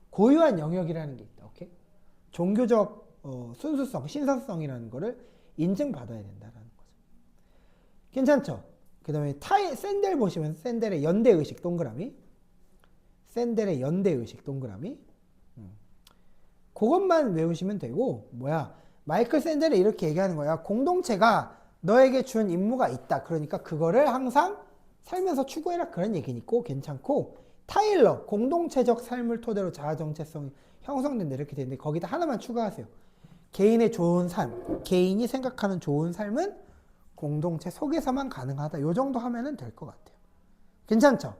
[SPEAKER 1] 고유한 영역이라는 게 있다. 오케이? 종교적 순수성, 신선성이라는 거를 인증받아야 된다라는 거죠. 괜찮죠? 그 다음에 샌델 보시면 샌델의 연대의식 동그라미, 샌델의 연대의식 동그라미, 그것만 외우시면 되고, 마이클 샌델이 이렇게 얘기하는 거야. 공동체가 너에게 준 임무가 있다. 그러니까 그거를 항상 살면서 추구해라. 그런 얘기니까 괜찮고, 타일러, 공동체적 삶을 토대로 자아 정체성이 형성된다. 이렇게 되는데, 거기다 하나만 추가하세요. 개인의 좋은 삶, 개인이 생각하는 좋은 삶은 공동체 속에서만 가능하다. 요 정도 하면은 될 것 같아요. 괜찮죠?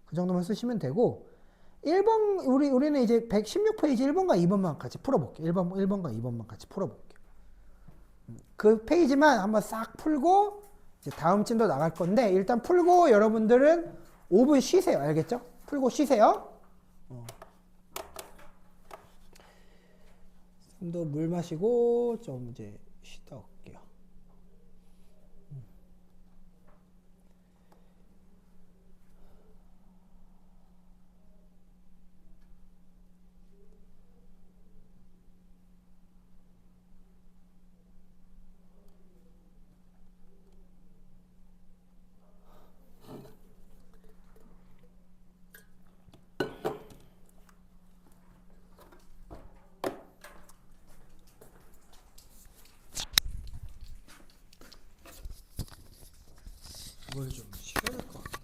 [SPEAKER 1] 그 정도만 쓰시면 되고, 1번, 우리는 이제 116페이지 1번과 2번만 같이 풀어볼게요. 1번과 2번만 같이 풀어볼게요. 그 페이지만 한번 싹 풀고, 이제 다음 쯤도 나갈 건데, 일단 풀고 여러분들은 5분 쉬세요. 알겠죠? 풀고 쉬세요. 좀 더 물 마시고, 좀 이제 쉬다 올게요. 이걸 좀 쉬어야 될 것 같아.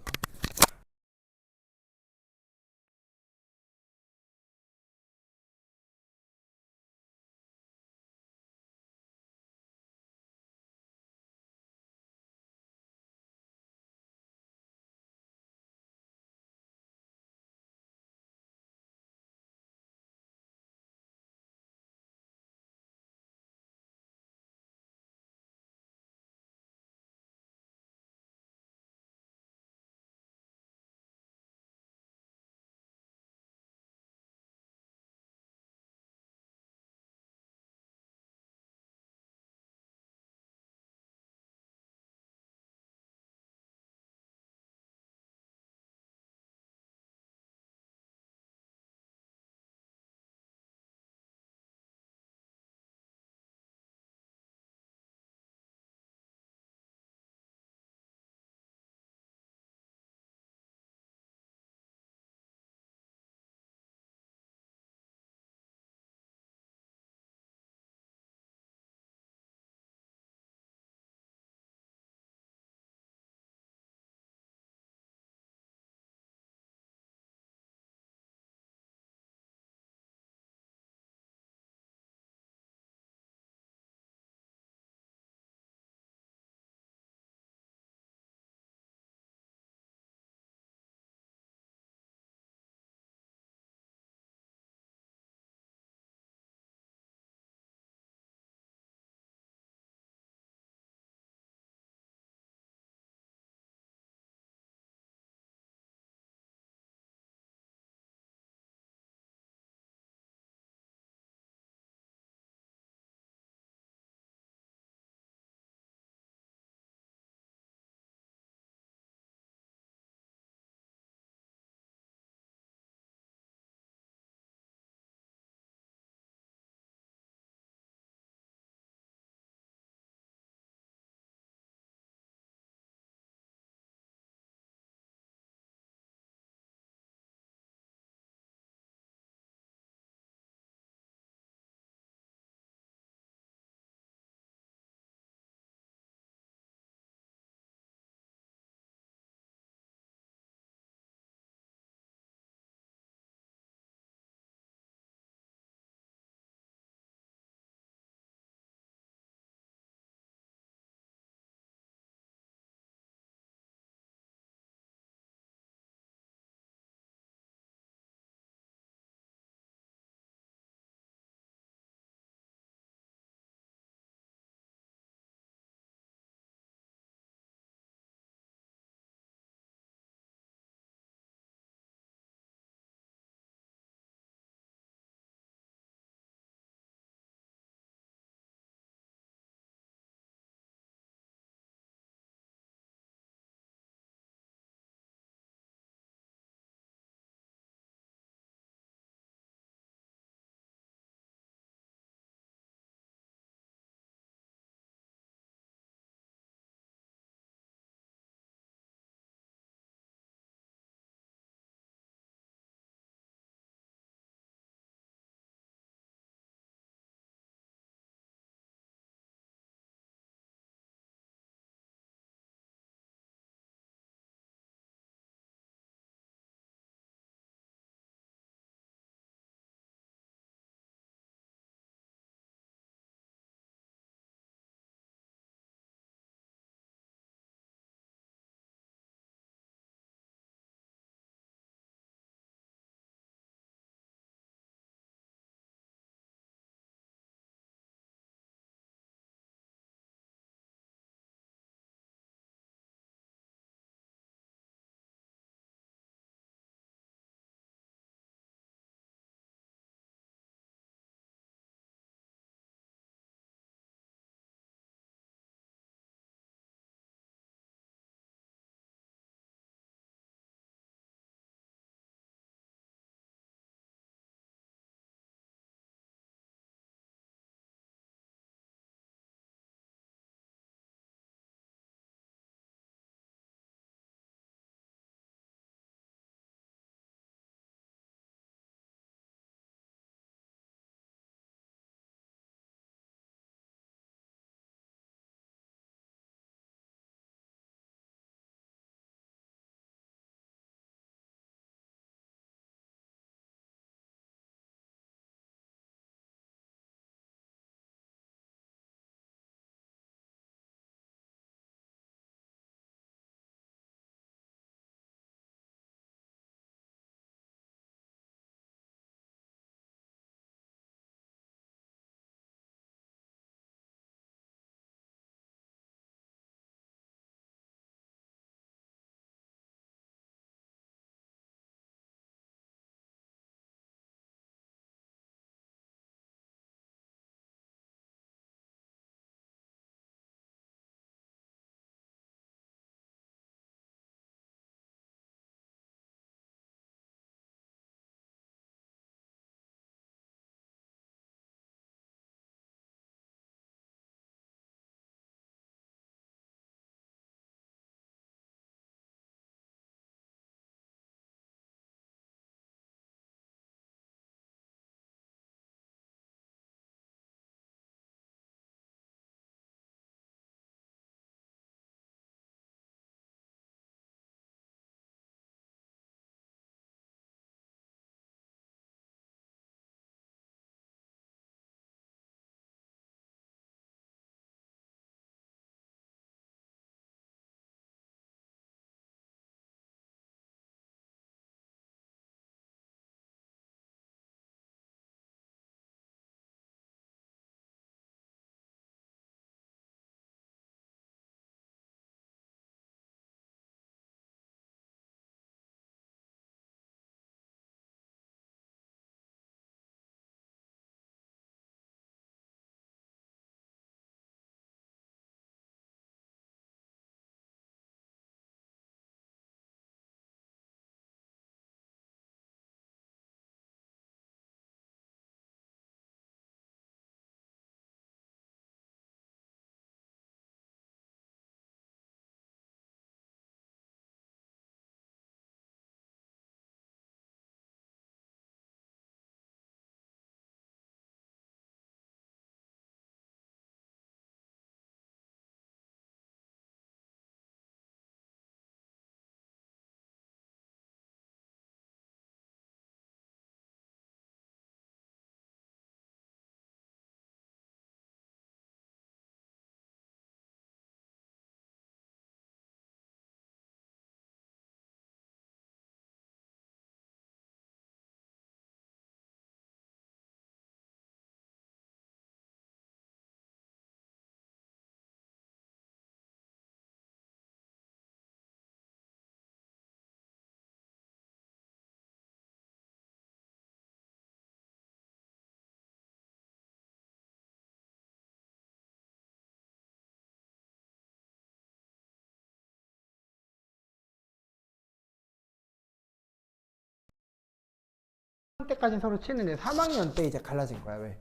[SPEAKER 1] 때까지 서로 치는데 3학년 때 이제 갈라진 거야. 왜?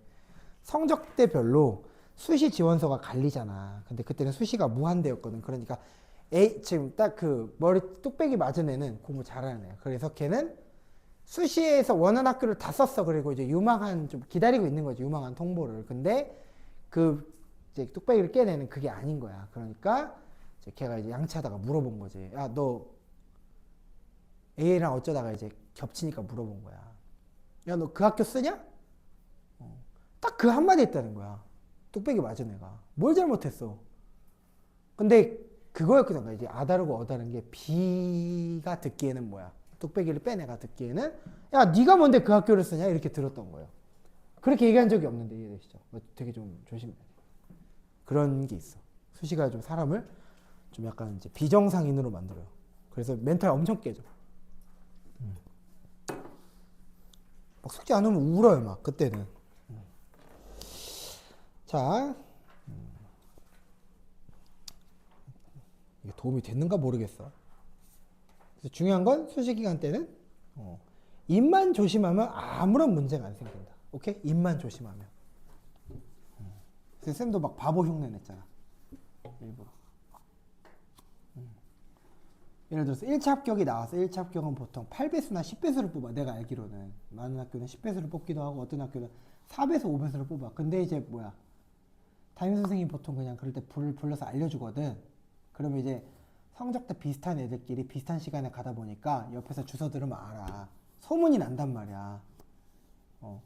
[SPEAKER 1] 성적대별로 수시 지원서가 갈리잖아. 근데 그때는 수시가 무한대였거든. 그러니까 지금 딱 그 머리 뚝배기 맞은 애는 공부 잘하는 애야. 그래서 걔는 수시에서 원하는 학교를 다 썼어. 그리고 이제 유망한 좀 기다리고 있는 거지. 유망한 통보를. 근데 그 이제 뚝배기를 깨내는 그게 아닌 거야. 그러니까 이제 걔가 이제 양치하다가 물어본 거지. 야, 너 A랑 어쩌다가 이제 겹치니까 물어본 거야. 야, 너 그 학교 쓰냐? 딱 그 한마디 했다는 거야. 뚝배기 맞은 애가. 뭘 잘못했어? 근데 그거였거든. 이제 아다르고 어다른 게 B가 듣기에는 뭐야? 뚝배기를 뺀 애가 듣기에는 야, 네가 뭔데 그 학교를 쓰냐? 이렇게 들었던 거예요. 그렇게 얘기한 적이 없는데 이해되시죠? 되게 좀 조심해야 돼. 그런 게 있어. 수시가 좀 사람을 좀 약간 이제 비정상인으로 만들어요. 그래서 멘탈 엄청 깨져. 막 숙제 안 오면 울어요, 막 그때는. 자, 이게 도움이 됐는가 모르겠어. 그래서 중요한 건 수시 기간 때는 입만 조심하면 아무런 문제가 안 생긴다. 오케이? 입만 조심하면. 그래서 쌤도 막 바보 흉내 냈잖아. 일부러. 예를 들어서 1차 합격이 나와서 1차 합격은 보통 8배수나 10배수를 뽑아. 내가 알기로는. 많은 학교는 10배수를 뽑기도 하고 어떤 학교는 4배수, 5배수를 뽑아. 근데 이제 뭐야. 담임선생님이 보통 그냥 그럴 때 불러서 알려주거든. 그러면 이제 성적도 비슷한 애들끼리 비슷한 시간에 가다 보니까 옆에서 주워 들으면 알아. 소문이 난단 말이야.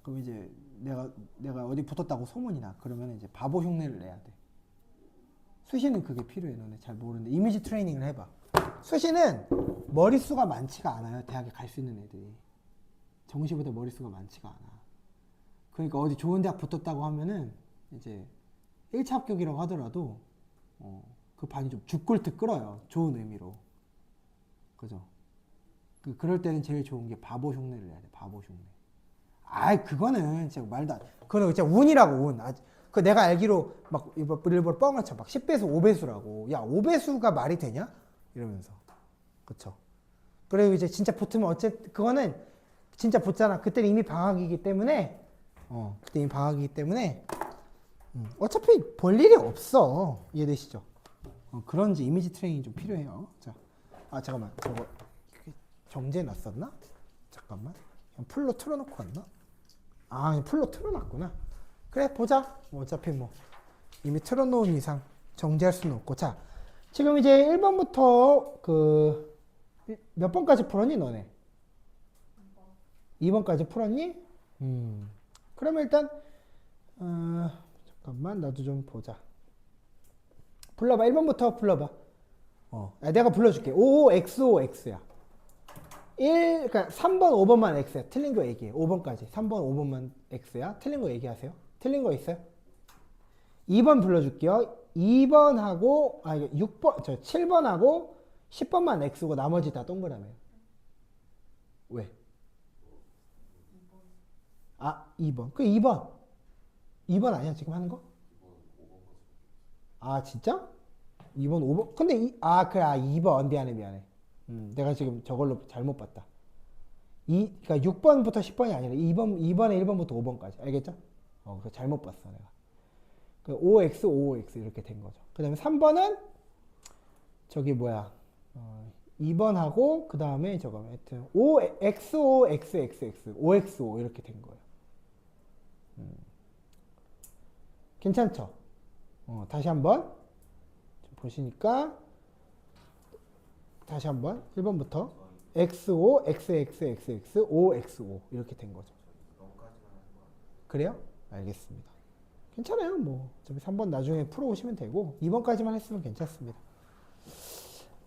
[SPEAKER 1] 그럼 이제 내가 어디 붙었다고 소문이 나. 그러면 이제 바보 흉내를 내야 돼. 수시는 그게 필요해. 너네 잘 모르는데 이미지 트레이닝을 해봐. 수시는 머릿수가 많지가 않아요. 대학에 갈 수 있는 애들이. 정시보다 머릿수가 많지가 않아. 그러니까 어디 좋은 대학 붙었다고 하면은 이제 1차 합격이라고 하더라도 그 반이 좀 죽골트 끓어요. 좋은 의미로. 그죠? 그럴 때는 제일 좋은 게 바보 흉내를 내야 돼. 바보 흉내. 아이, 그거는 진짜 말도 안 돼. 그거는 진짜 운이라고, 운. 그 내가 알기로 막 일부러 뻥을 쳐. 막 10배수, 5배수라고. 야, 5배수가 말이 되냐? 이러면서. 그쵸? 그리고 이제 진짜 붙으면 그거는 진짜 붙잖아. 그때는 이미 방학이기 때문에, 그때 이미 방학이기 때문에, 어차피 볼 일이 없어. 이해되시죠? 그런 이제 이미지 트레이닝이 좀 필요해요. 자, 잠깐만. 저거 정지해 놨었나? 잠깐만. 그냥 풀로 틀어놓고 왔나? 그냥 풀로 틀어놨구나. 그래, 보자. 어차피 뭐 이미 틀어놓은 이상 정지할 수는 없고. 자, 지금 이제 1번부터 몇 번까지 풀었니, 너네? 2번까지 풀었니? 그러면 일단 잠깐만, 나도 좀 보자. 불러봐. 1번부터 불러봐. 내가 불러줄게. OXOX야. 그러니까 3번, 5번만 X야. 틀린 거 얘기해. 5번까지. 3번, 5번만 X야. 틀린 거 얘기하세요. 틀린 거 있어요? 2번 불러줄게요. 2번하고, 6번, 7번하고 10번만 X고 나머지 다 동그라미예요. 왜? 2번. 그 2번. 2번 아니야, 지금 하는 거? 진짜? 2번, 5번? 근데, 그래, 2번. 미안해. 내가 지금 저걸로 잘못 봤다. 그러니까 6번부터 10번이 아니라 2번에 1번부터 5번까지. 알겠죠? 그거 잘못 봤어, 내가. 그 OX, OX 이렇게 된 거죠. 그 다음에 3번은, 저기 뭐야. 2번하고, 그 다음에 저거, 하여튼, OXO, XXX, OXO 이렇게 된 거예요. 괜찮죠? 다시 한번 보시니까 다시 한번 1번부터 XO, XXXX, OXO 이렇게 된 거죠. 그래요? 알겠습니다. 괜찮아요. 뭐 어차피 3번 나중에 풀어오시면 되고 2번까지만 했으면 괜찮습니다.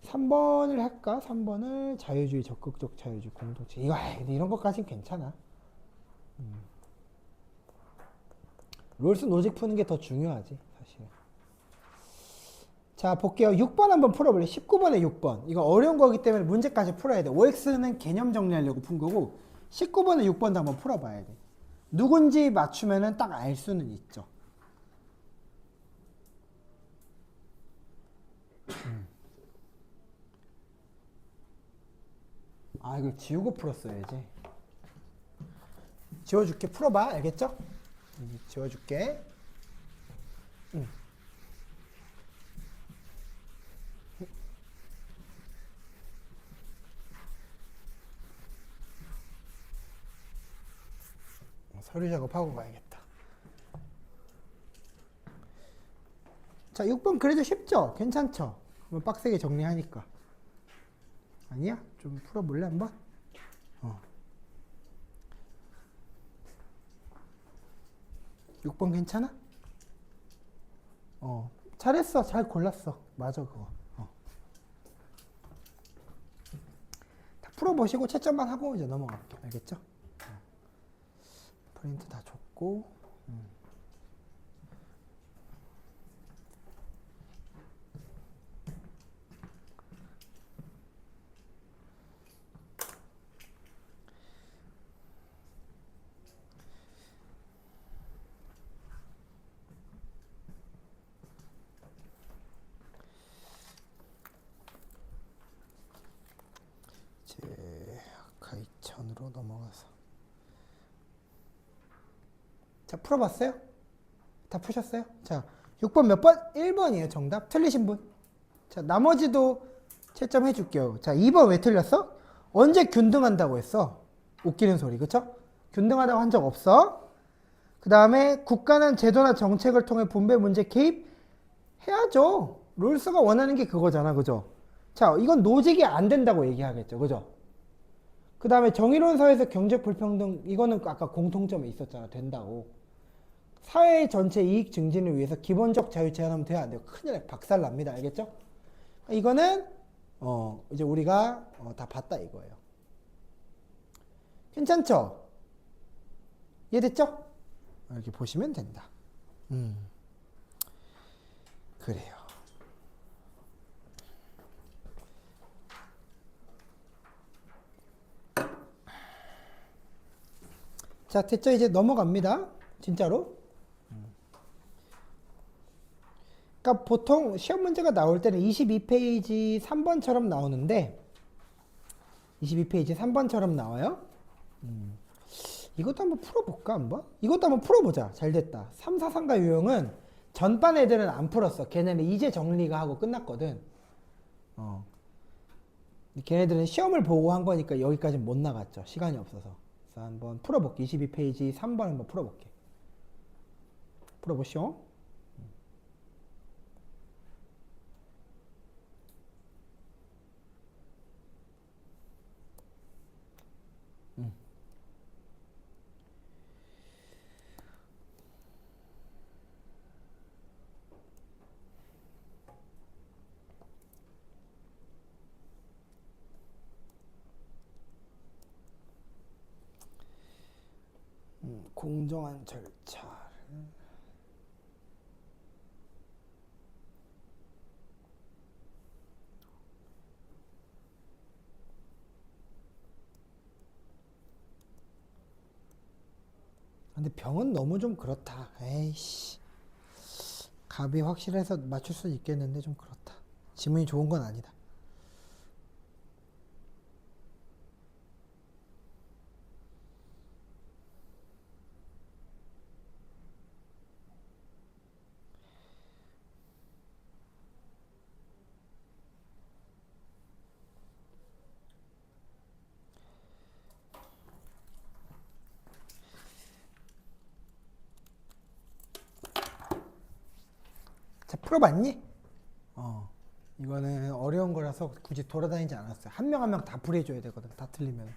[SPEAKER 1] 3번을 할까? 3번을 자유주의, 적극적 자유주의, 공동체. 이런 것까지는 괜찮아. 롤스 노직 푸는 게 더 중요하지, 사실. 자, 볼게요. 6번 한번 풀어볼래? 19번에 6번. 이거 어려운 거기 때문에 문제까지 풀어야 돼. OX는 개념 정리하려고 푼 거고, 19번에 6번도 한번 풀어봐야 돼. 누군지 맞추면은 딱 알 수는 있죠. 이걸 지우고 풀었어야지. 지워줄게. 풀어봐. 알겠죠? 지워줄게. 서류 작업하고 가야겠다. 자, 6번 그래도 쉽죠? 괜찮죠? 뭐 빡세게 정리하니까. 아니야? 좀 풀어볼래 한번? 6번 괜찮아? 잘했어. 잘 골랐어. 맞아 그거. 다 풀어보시고 채점만 하고 이제 넘어갈게. 알겠죠? 프린트 다 줬고. 이제 아까 2000으로 넘어가서. 자, 풀어봤어요? 다 푸셨어요? 자, 6번 몇 번? 1번이에요, 정답. 틀리신 분? 자, 나머지도 채점해 줄게요. 자, 2번 왜 틀렸어? 언제 균등한다고 했어? 웃기는 소리, 그쵸? 균등하다고 한 적 없어. 그 다음에 국가는 제도나 정책을 통해 분배 문제 개입해야죠. 롤스가 원하는 게 그거잖아, 그죠? 자, 이건 노직이 안 된다고 얘기하겠죠, 그죠? 그 다음에 정의로운 사회에서 경제 불평등, 이거는 아까 공통점이 있었잖아, 된다고. 사회 전체 이익 증진을 위해서 기본적 자유 제한하면 돼요, 안 돼요? 큰일 나요. 박살 납니다. 알겠죠? 이거는 이제 우리가 다 봤다 이거예요. 괜찮죠? 이해됐죠? 이렇게 보시면 된다. 그래요. 자, 됐죠? 이제 넘어갑니다. 진짜로. 그러니까 보통 시험 문제가 나올 때는 22페이지 3번처럼 나오는데 22페이지 3번처럼 나와요. 이것도 한번 풀어볼까 한번? 이것도 한번 풀어보자. 잘됐다. 3, 4, 3과 유형은 전반 애들은 안 풀었어. 걔네는 이제 정리가 하고 끝났거든. 걔네들은 시험을 보고 한 거니까 여기까지 못 나갔죠. 시간이 없어서. 그래서 한번 풀어볼게. 22페이지 3번 한번 풀어볼게. 풀어보시오. 공정한 절차를 근데 병은 너무 좀 그렇다. 에이씨. 갑이 확실해서 맞출 수 있겠는데 좀 그렇다. 지문이 좋은 건 아니다. 자, 풀어봤니? 이거는 어려운 거라서 굳이 돌아다니지 않았어요. 한 명 한 명 다 풀어줘야 되거든. 다 틀리면.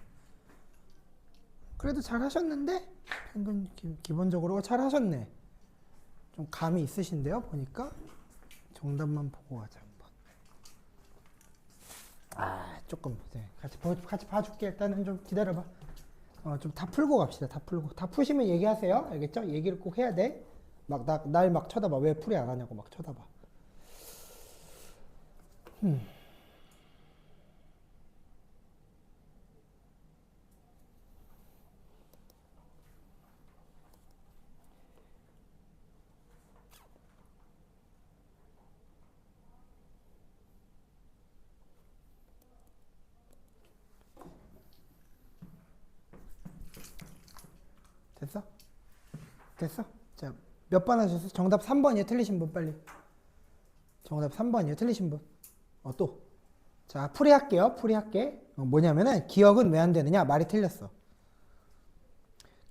[SPEAKER 1] 그래도 잘 하셨는데? 평균 기본적으로 잘 하셨네. 좀 감이 있으신데요, 보니까. 정답만 보고 가자, 한번. 조금, 네. 같이 봐줄게. 일단은 좀 기다려봐. 좀 다 풀고 갑시다. 다 풀고. 다 푸시면 얘기하세요. 알겠죠? 얘기를 꼭 해야 돼. 날 막 쳐다봐. 왜 풀이 안 하냐고 막 쳐다봐. 됐어? 됐어? 자, 몇 번 하셨어? 정답 3번이요. 틀리신 분 빨리. 정답 3번이요. 틀리신 분. 또. 자, 풀이할게요. 풀이할게. 뭐냐면은 기억은 왜 안 되느냐? 말이 틀렸어.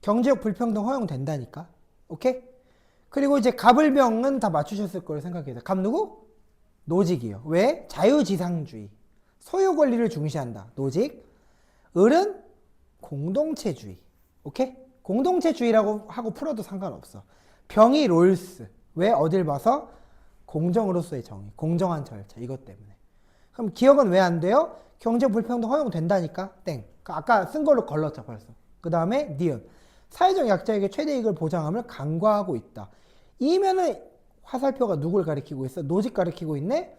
[SPEAKER 1] 경제적 불평등 허용된다니까. 오케이? 그리고 이제 갑을병은 다 맞추셨을 거를 생각해요. 갑 누구? 노직이요. 왜? 자유지상주의. 소유 권리를 중시한다. 노직. 을은 공동체주의. 오케이? 공동체주의라고 하고 풀어도 상관없어. 병이 롤스. 왜? 어딜 봐서? 공정으로서의 정의. 공정한 절차. 이것 때문에. 그럼 기억은 왜 안 돼요? 경제 불평등 허용된다니까? 땡. 아까 쓴 걸로 걸렀죠, 벌써. 그 다음에 니은. 사회적 약자에게 최대 이익을 보장함을 간과하고 있다. 이면은 화살표가 누굴 가리키고 있어? 노직 가리키고 있네?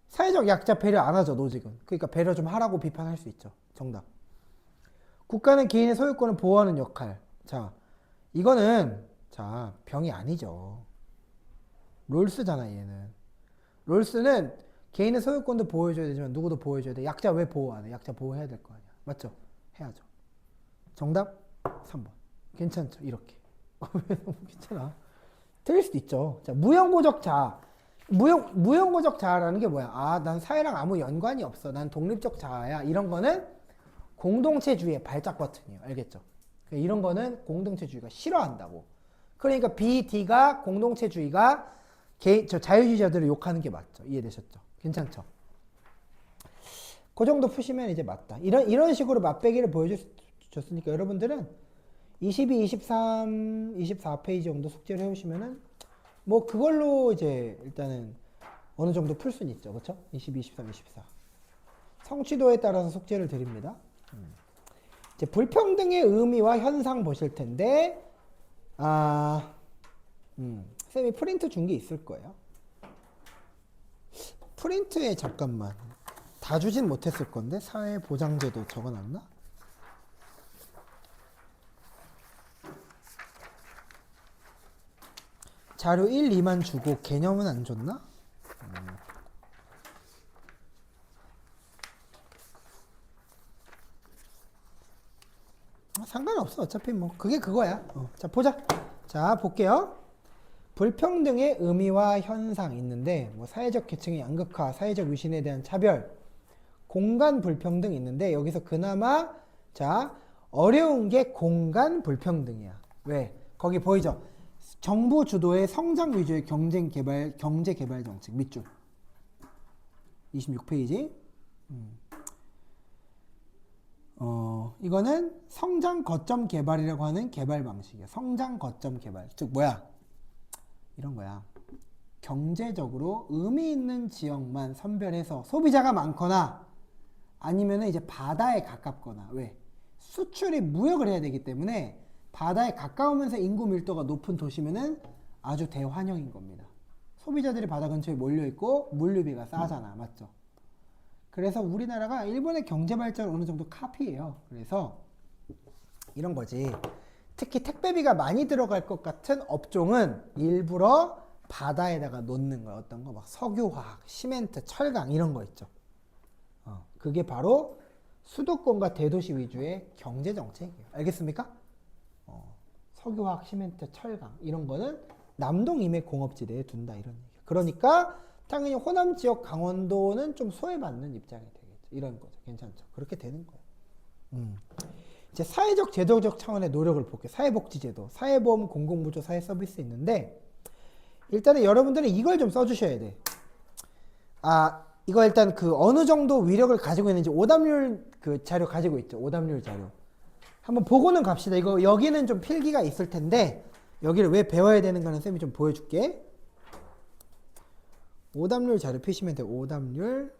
[SPEAKER 1] 사회적 약자 배려 안 하죠, 노직은. 그러니까 배려 좀 하라고 비판할 수 있죠. 정답. 국가는 개인의 소유권을 보호하는 역할. 자, 이거는, 자, 병이 아니죠. 롤스잖아, 얘는. 롤스는 개인의 소유권도 보호해줘야 되지만 누구도 보호해줘야 돼. 약자 왜 보호 안 해? 약자 보호해야 될 거 아니야. 맞죠? 해야죠. 정답 3번. 괜찮죠? 이렇게. 왜 너무 괜찮아? 틀릴 수도 있죠. 자, 무형고적 자아. 무형고적 자아라는 게 뭐야? 아, 난 사회랑 아무 연관이 없어. 난 독립적 자아야. 이런 거는 공동체주의의 발작 버튼이에요. 알겠죠? 그러니까 이런 거는 공동체주의가 싫어한다고. 그러니까 B, D가 공동체주의가 저 자유주의자들을 욕하는 게 맞죠. 이해되셨죠? 괜찮죠? 그 정도 푸시면 이제 맞다. 이런 식으로 맛배기를 보여줬으니까 여러분들은 22, 23, 24페이지 정도 숙제를 해오시면은 뭐 그걸로 이제 일단은 어느 정도 풀 수는 있죠. 그렇죠? 22, 23, 24. 성취도에 따라서 숙제를 드립니다. 이제 불평등의 의미와 현상 보실 텐데 쌤이 프린트 준 게 있을 거예요. 프린트에 잠깐만 다 주진 못했을 건데 사회보장제도 적어놨나? 자료 1, 2만 주고 개념은 안 줬나? 상관없어. 어차피 뭐 그게 그거야. 자, 보자. 자, 볼게요. 불평등의 의미와 현상 있는데 뭐 사회적 계층의 양극화, 사회적 위신에 대한 차별, 공간 불평등 있는데 여기서 그나마 자, 어려운 게 공간 불평등이야. 왜? 거기 보이죠? 정부 주도의 성장 위주의 경제 개발 정책 밑줄 26페이지. 이거는 성장 거점 개발이라고 하는 개발 방식이야. 성장 거점 개발. 즉 뭐야? 이런 거야. 경제적으로 의미 있는 지역만 선별해서 소비자가 많거나 아니면 이제 바다에 가깝거나 왜? 수출이 무역을 해야 되기 때문에 바다에 가까우면서 인구 밀도가 높은 도시면은 아주 대환영인 겁니다. 소비자들이 바다 근처에 몰려있고 물류비가 싸잖아. 맞죠? 그래서 우리나라가 일본의 경제 발전을 어느 정도 카피해요. 그래서 이런 거지. 특히 택배비가 많이 들어갈 것 같은 업종은 일부러 바다에다가 놓는 거야. 어떤 거 막 석유화학, 시멘트, 철강 이런 거 있죠. 그게 바로 수도권과 대도시 위주의 경제 정책이에요. 알겠습니까? 석유화학, 시멘트, 철강 이런 거는 남동 임해 공업지대에 둔다 이런 얘기예요. 그러니까 당연히 호남 지역 강원도는 좀 소외받는 입장이 되겠죠. 이런 거죠. 괜찮죠? 그렇게 되는 거예요. 이제 사회적 제도적 차원의 노력을 볼게요. 사회복지제도, 사회보험, 공공부조, 사회서비스 있는데 일단은 여러분들은 이걸 좀 써주셔야 돼. 이거 일단 그 어느 정도 위력을 가지고 있는지 오답률 그 자료 가지고 있죠. 오답률 자료. 한번 보고는 갑시다. 이거 여기는 좀 필기가 있을 텐데 여기를 왜 배워야 되는가는 쌤이 좀 보여줄게. 오답률 자료 피시면 돼. 오답률.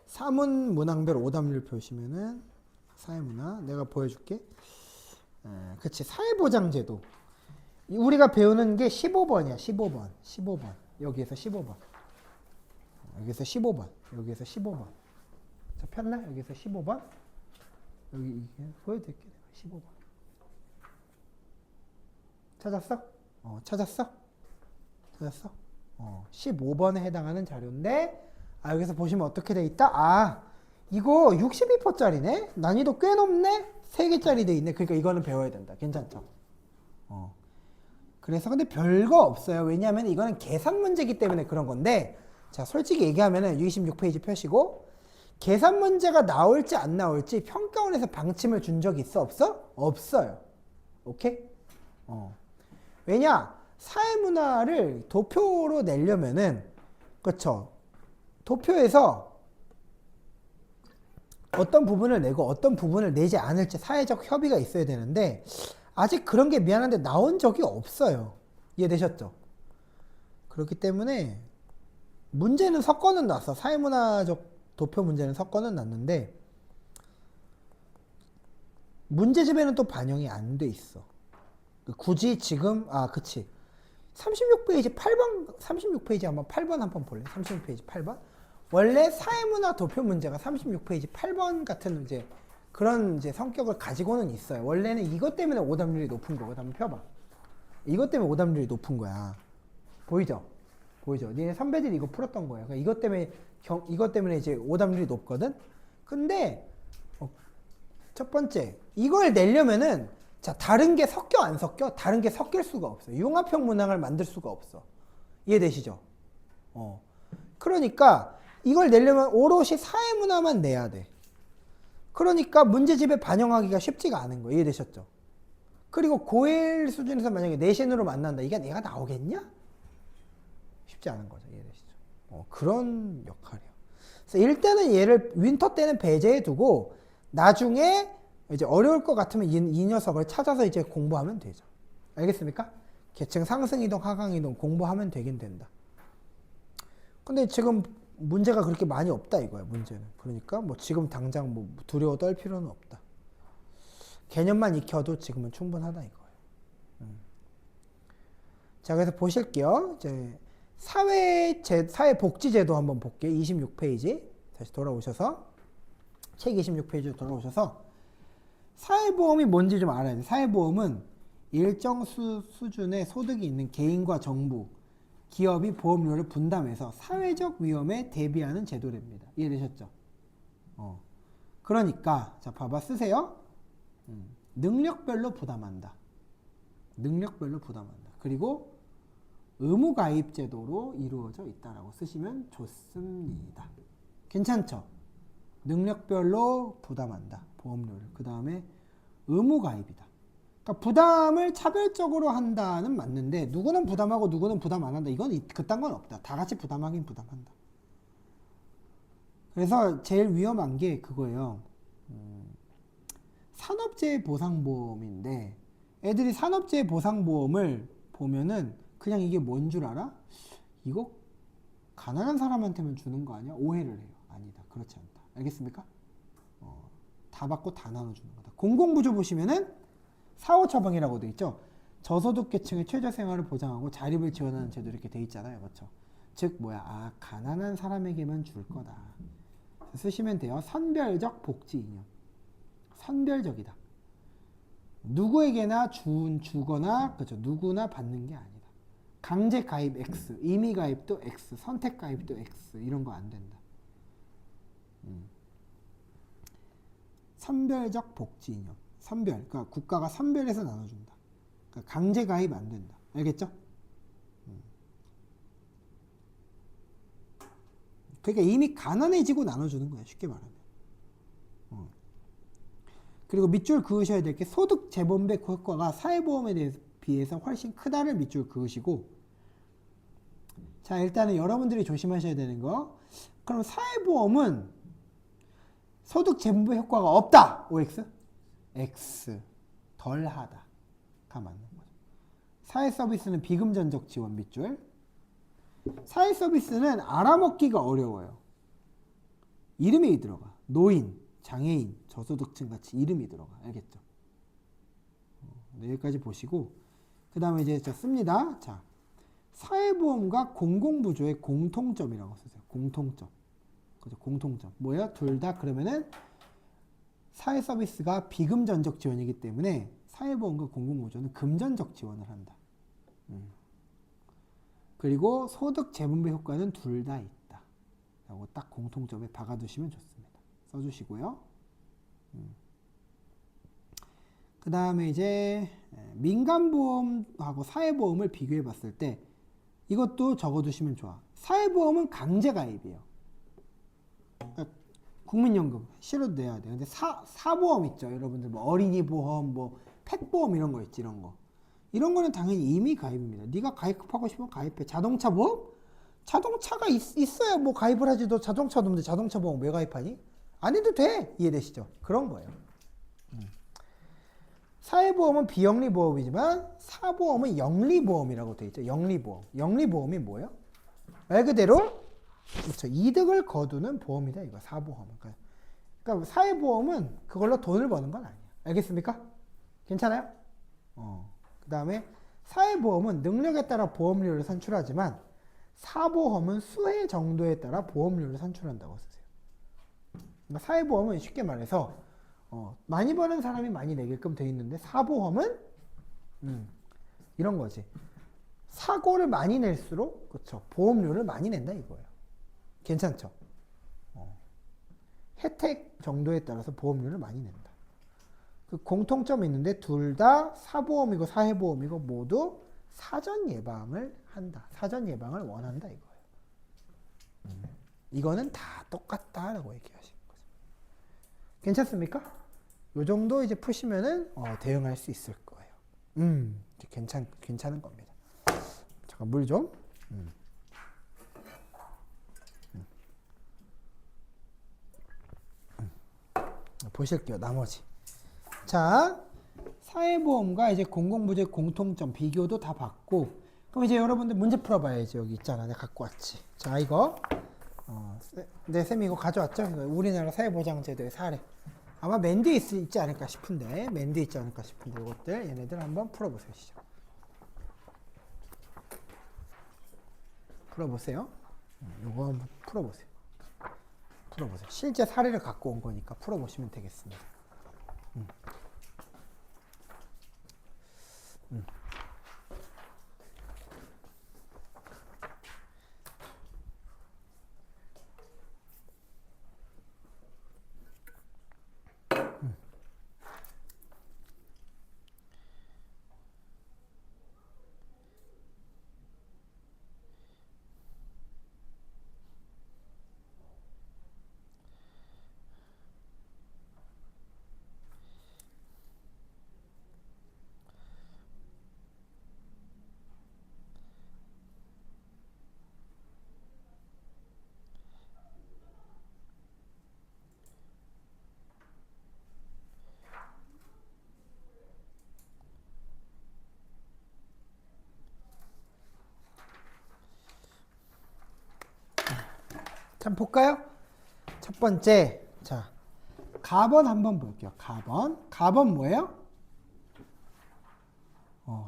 [SPEAKER 1] 사문 문항별 오답률 보시면은 사회문화 내가 보여줄게. 그치. 사회보장제도. 우리가 배우는 게 15번이야. 15번. 여기에서 15번. 여기서 15번. 여기에서 15번. 자, 폈나? 여기서 15번. 여기 이게 보여드릴게. 15번. 찾았어? 찾았어? 15번에 해당하는 자료인데 여기서 보시면 어떻게 돼 있다? 이거 62%짜리네? 난이도 꽤 높네? 3개짜리 돼 있네. 그러니까 이거는 배워야 된다. 괜찮죠? 그래서 근데 별거 없어요. 왜냐하면 이거는 계산 문제이기 때문에 그런 건데, 자, 솔직히 얘기하면은 26페이지 펴시고, 계산 문제가 나올지 안 나올지 평가원에서 방침을 준 적이 있어? 없어? 없어요. 오케이? 왜냐? 사회문화를 도표로 내려면은, 그쵸? 도표에서 어떤 부분을 내고 어떤 부분을 내지 않을지 사회적 협의가 있어야 되는데, 아직 그런 게 미안한데 나온 적이 없어요. 이해되셨죠? 그렇기 때문에 문제는 섞어는 놨어. 사회문화적 도표 문제는 섞어는 놨는데 문제집에는 또 반영이 안 돼 있어. 굳이 지금 그치. 36페이지 8번 36페이지 한번 8번 한번 볼래? 36페이지 8번. 원래 사회문화 도표 문제가 36페이지 8번 같은 이제 그런 이제 성격을 가지고는 있어요. 원래는 이것 때문에 오답률이 높은 거거든. 한번 펴봐. 이것 때문에 오답률이 높은 거야. 보이죠? 보이죠? 니네 선배들이 이거 풀었던 거예요. 그러니까 이것 때문에 이제 오답률이 높거든. 근데 첫 번째 이걸 내려면은 자 다른 게 섞여 안 섞여? 다른 게 섞일 수가 없어. 융합형 문항을 만들 수가 없어. 이해되시죠? 그러니까 이걸 내려면 오롯이 사회문화만 내야 돼. 그러니까 문제집에 반영하기가 쉽지가 않은 거예요. 이해되셨죠? 그리고 고1 수준에서 만약에 내신으로 만난다. 이게 내가 나오겠냐? 쉽지 않은 거죠. 이해되시죠? 그런 역할이에요. 그래서 일단은 얘를 윈터 때는 배제해 두고 나중에 이제 어려울 것 같으면 이 녀석을 찾아서 이제 공부하면 되죠. 알겠습니까? 계층 상승 이동, 하강 이동 공부하면 되긴 된다. 근데 지금 문제가 그렇게 많이 없다 이거야. 문제는. 그러니까 뭐 지금 당장 뭐 두려워 떨 필요는 없다. 개념만 익혀도 지금은 충분하다 이거예요. 자, 그래서 보실게요. 이제 사회복지제도 한번 볼게요. 26페이지 다시 돌아오셔서 책 26페이지로 돌아오셔서 사회보험이 뭔지 좀 알아야 돼. 사회보험은 일정 수준의 소득이 있는 개인과 정부, 기업이 보험료를 분담해서 사회적 위험에 대비하는 제도랍니다. 이해되셨죠? 그러니까 자 봐봐 쓰세요. 능력별로 부담한다. 능력별로 부담한다. 그리고 의무가입 제도로 이루어져 있다라고 쓰시면 좋습니다. 괜찮죠? 능력별로 부담한다. 보험료를. 그 다음에 의무가입이다. 그러니까 부담을 차별적으로 한다는 맞는데 누구는 부담하고 누구는 부담 안 한다. 이건 그딴 건 없다. 다 같이 부담하긴 부담한다. 그래서 제일 위험한 게 그거예요. 산업재해 보상보험인데 애들이 산업재해 보상보험을 보면은 그냥 이게 뭔 줄 알아? 이거 가난한 사람한테만 주는 거 아니야? 오해를 해요. 아니다. 그렇지 않다. 알겠습니까? 다 받고 다 나눠주는 거다. 공공부조 보시면은 사후처방이라고 돼 있죠. 저소득계층의 최저생활을 보장하고 자립을 지원하는 제도 이렇게 돼 있잖아요. 그렇죠? 즉 뭐야? 가난한 사람에게만 줄 거다. 쓰시면 돼요. 선별적 복지 이념. 선별적이다. 누구에게나 주거나 그렇죠. 누구나 받는 게 아니다. 강제 가입 X, 임의 가입도 X, 선택 가입도 X 이런 거 안 된다. 선별적 복지 이념. 선별. 그러니까 국가가 선별해서 나눠준다. 그러니까 강제 가입 안 된다. 알겠죠? 그러니까 이미 가난해지고 나눠주는 거야. 쉽게 말하면. 그리고 밑줄 그으셔야 될 게 소득 재분배 효과가 사회보험에 비해서 훨씬 크다를 밑줄 그으시고, 자 일단은 여러분들이 조심하셔야 되는 거, 그럼 사회보험은 소득 재분배 효과가 없다. OX? X 덜하다 가 맞는 거죠. 사회서비스는 비금전적 지원 밑줄. 사회서비스는 알아먹기가 어려워요. 이름이 들어가. 노인, 장애인, 저소득층 같이 이름이 들어가. 알겠죠? 여기까지 보시고 그 다음에 이제 씁니다. 자, 사회보험과 공공부조의 공통점이라고 쓰세요. 공통점. 그죠? 공통점. 뭐야? 둘 다 그러면은 사회서비스가 비금전적 지원이기 때문에 사회보험과 공공부조는 금전적 지원을 한다. 그리고 소득 재분배 효과는 둘 다 있다. 라고 딱 공통점에 박아두시면 좋습니다. 써주시고요. 그 다음에 이제 민간보험하고 사회보험을 비교해 봤을 때 이것도 적어두시면 좋아. 사회보험은 강제가입이에요. 그러니까 국민연금 실어도 내야 돼. 근데 사보험 있죠. 여러분들 뭐 어린이 보험, 뭐 펫보험 이런 거 있지, 이런 거. 이런 거는 당연히 이미 가입입니다. 네가 가입하고 싶으면 가입해. 자동차 보험? 자동차가 있어야 뭐 가입을 하지. 너 자동차도 없는데 자동차 보험 왜 가입하니? 안 해도 돼. 이해되시죠? 그런 거예요. 사회보험은 비영리보험이지만 사보험은 영리보험이라고 되어 있죠. 영리보험. 영리보험이 뭐예요? 말 그대로 그렇죠. 이득을 거두는 보험이다. 이거 사보험은. 그러니까 사회보험은 그걸로 돈을 버는 건 아니야. 알겠습니까? 괜찮아요? 그 다음에 사회보험은 능력에 따라 보험료를 산출하지만 사보험은 수혜 정도에 따라 보험료를 산출한다고 쓰세요. 그러니까 사회보험은 쉽게 말해서 많이 버는 사람이 많이 내게끔 돼 있는데 사보험은 이런 거지. 사고를 많이 낼수록 그렇죠. 보험료를 많이 낸다 이거예요. 괜찮죠? 혜택 정도에 따라서 보험료를 많이 낸다. 그 공통점이 있는데 둘 다 사보험이고 사회보험이고 모두 사전 예방을 한다. 사전 예방을 원한다 이거예요. 이거는 다 똑같다라고 얘기하시는 거죠. 괜찮습니까? 요 정도 이제 푸시면은 대응할 수 있을 거예요. 괜찮은 겁니다. 잠깐 물 좀. 보실게요. 나머지. 자, 사회보험과 이제 공공부재 공통점 비교도 다 봤고, 그럼 이제 여러분들 문제 풀어봐야지. 여기 있잖아. 내가 갖고 왔지. 자, 이거 내 쌤이 이거 가져왔죠? 이거 우리나라 사회보장제도의 사례. 아마 맨 뒤에 있지 않을까 싶은데, 이것들 얘네들 한번 풀어보세요. 시작. 풀어보세요. 이거 한번 풀어보세요. 실제 사례를 갖고 온 거니까 풀어보시면 되겠습니다. 자, 볼까요? 첫 번째, 자, 가번 한번 볼게요. 가번 뭐예요?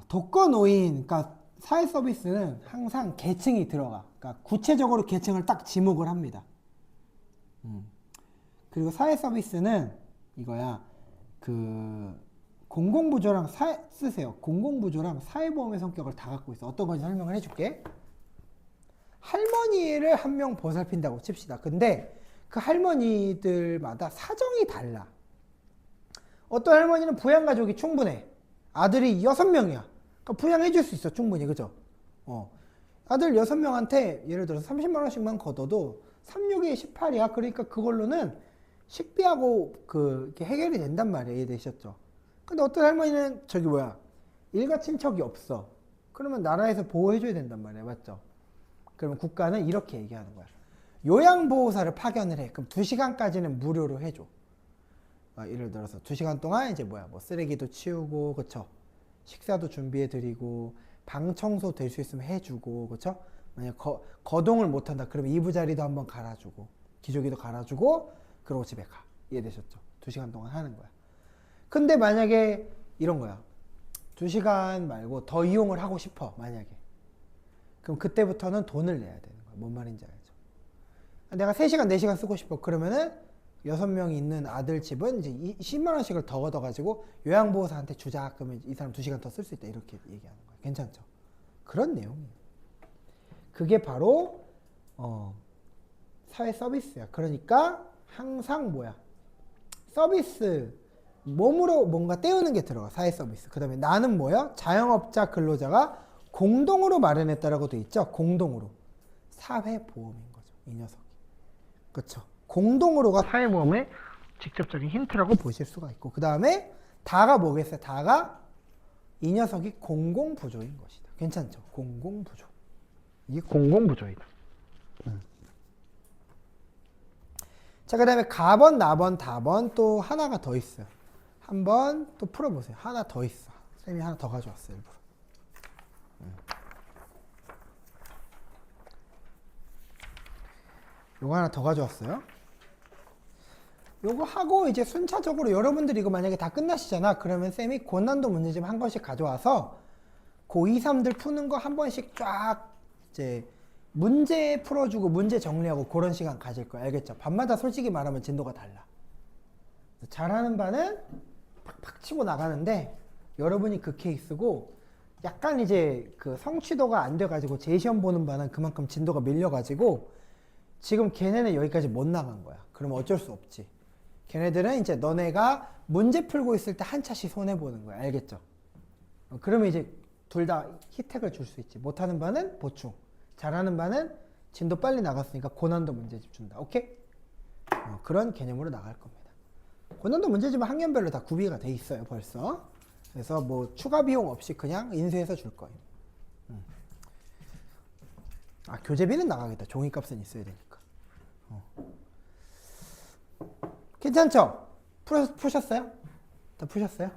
[SPEAKER 1] 독거노인, 그러니까 사회 서비스는 항상 계층이 들어가. 그러니까 구체적으로 계층을 딱 지목을 합니다. 그리고 사회 서비스는 이거야. 그 공공부조랑 쓰세요. 공공부조랑 사회보험의 성격을 다 갖고 있어. 어떤 건지 설명을 해줄게. 할머니를 한 명 보살핀다고 칩시다. 근데 그 할머니들마다 사정이 달라. 어떤 할머니는 부양가족이 충분해. 아들이 6명이야. 그러니까 부양해줄 수 있어. 충분히. 그죠? 아들 6명한테 예를 들어서 30만 원씩만 걷어도 36에 18이야. 그러니까 그걸로는 식비하고 이렇게 해결이 된단 말이에요. 이해되셨죠? 근데 어떤 할머니는 일가 친척이 없어. 그러면 나라에서 보호해줘야 된단 말이야. 맞죠? 그러면 국가는 이렇게 얘기하는 거야. 요양보호사를 파견을 해. 그럼 2시간까지는 무료로 해줘. 예를 들어서 2시간 동안 이제 뭐 쓰레기도 치우고, 그쵸? 식사도 준비해드리고, 방 청소 될 수 있으면 해주고, 그쵸? 만약 거동을 못한다. 그러면 이부자리도 한번 갈아주고, 기저귀도 갈아주고, 그러고 집에 가. 이해되셨죠? 2시간 동안 하는 거야. 근데 만약에 이런 거야. 2시간 말고 더 이용을 하고 싶어. 만약에. 그럼 그때부터는 돈을 내야 되는 거야. 뭔 말인지 알죠? 내가 3시간, 4시간 쓰고 싶어. 그러면은 6명이 있는 아들 집은 이제 10만 원씩을 더 걷어가지고 요양보호사한테 주자. 그러면 이 사람 2시간 더 쓸 수 있다. 이렇게 얘기하는 거야. 괜찮죠? 그런 내용이에요. 그게 바로 사회 서비스야. 그러니까 항상 뭐야? 서비스 몸으로 뭔가 때우는 게 들어가. 사회 서비스. 그 다음에 나는 뭐야? 자영업자 근로자가 공동으로 마련했다라고 돼 있죠. 공동으로. 사회보험인 거죠. 이 녀석이. 그렇죠. 공동으로가 사회보험의 직접적인 힌트라고 보실 수가 있고, 그 다음에 다가 뭐겠어요? 다가 이 녀석이 공공부조인 것이다. 괜찮죠? 공공부조. 이게 공공부조이다. 자, 그 다음에 가번, 나번, 다번 또 하나가 더 있어요. 한번 또 풀어보세요. 하나 더 있어. 쌤이 하나 더 가져왔어요. 일부러. 요거 하나 더 가져왔어요. 요거 하고 이제 순차적으로 여러분들이 이거 만약에 다 끝나시잖아. 그러면 쌤이 고난도 문제집 한 번씩 가져와서 고2, 3들 푸는 거 한 번씩 쫙 이제 문제 풀어주고 문제 정리하고 그런 시간 가질 거야. 알겠죠? 밤마다 솔직히 말하면 진도가 달라. 잘하는 반은 팍팍 치고 나가는데 여러분이 그 케이스고, 약간 이제 그 성취도가 안 돼가지고 재시험 보는 반은 그만큼 진도가 밀려가지고 지금 걔네는 여기까지 못 나간 거야. 그럼 어쩔 수 없지. 걔네들은 이제 너네가 문제 풀고 있을 때 한 차씩 손해보는 거야. 알겠죠? 그러면 이제 둘 다 혜택을 줄 수 있지. 못하는 반은 보충, 잘하는 반은 진도 빨리 나갔으니까 고난도 문제집 준다. 오케이? 그런 개념으로 나갈 겁니다. 고난도 문제집은 학년별로 다 구비가 돼 있어요. 벌써. 그래서 뭐 추가 비용 없이 그냥 인쇄해서 줄 거예요. 아, 교재비는 나가겠다. 종이값은 있어야 되니까. 괜찮죠? 푸셨어요? 다 푸셨어요?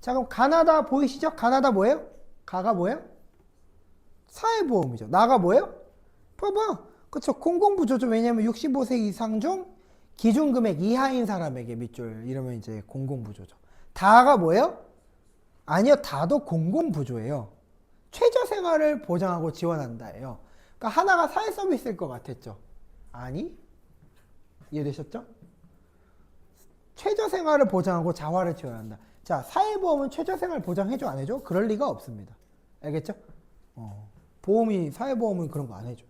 [SPEAKER 1] 자, 그럼 가나다 보이시죠? 가나다 뭐예요? 가가 뭐예요? 사회보험이죠. 나가 뭐예요? 봐봐. 그쵸. 공공부조죠. 왜냐면 65세 이상 중 기준금액 이하인 사람에게 밑줄. 이러면 이제 공공부조죠. 다가 뭐예요? 아니요. 다도 공공부조예요. 최저생활을 보장하고 지원한다예요. 그러니까 하나가 사회서비스일 것 같았죠? 아니? 이해되셨죠? 최저생활을 보장하고 자활을 지원한다. 자, 사회보험은 최저생활 보장해줘 안 해줘? 그럴 리가 없습니다. 알겠죠? 보험이, 사회보험은 그런 거 안 해줘.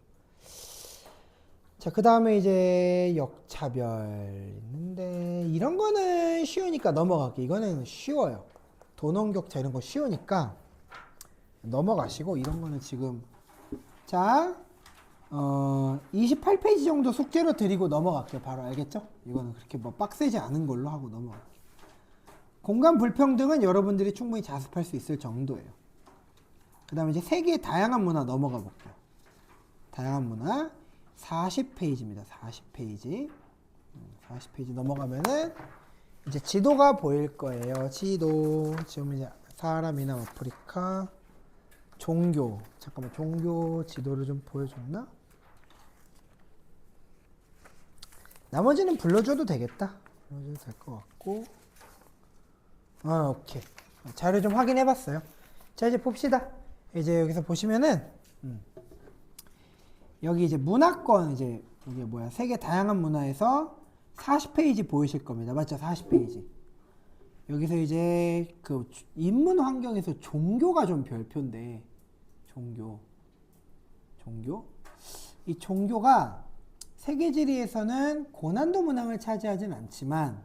[SPEAKER 1] 자, 그 다음에 이제 역차별 있는데 이런 거는 쉬우니까 넘어갈게. 이거는 쉬워요. 도농격차 이런 거 쉬우니까 넘어가시고, 이런 거는 지금 자 28페이지 정도 숙제로 드리고 넘어갈게요. 바로. 알겠죠? 이거는 그렇게 뭐 빡세지 않은 걸로 하고 넘어갈게요. 공간 불평등은 여러분들이 충분히 자습할 수 있을 정도예요. 그 다음에 이제 세계의 다양한 문화 넘어가 볼게요. 다양한 문화 40페이지입니다. 40페이지. 40페이지 넘어가면은 이제 지도가 보일 거예요. 지도. 지금 이제 사람이나 아프리카, 종교. 잠깐만, 종교 지도를 좀 보여줬나? 나머지는 불러줘도 되겠다. 불러줘도 될 것 같고. 오케이. 자료 좀 확인해 봤어요. 자, 이제 봅시다. 이제 여기서 보시면은, 여기 이제 문화권, 이제, 이게 뭐야, 세계 다양한 문화에서 40페이지 보이실 겁니다. 맞죠? 40페이지. 여기서 이제 그 인문 환경에서 종교가 좀 별표인데, 종교. 이 종교가 세계지리에서는 고난도 문항을 차지하진 않지만,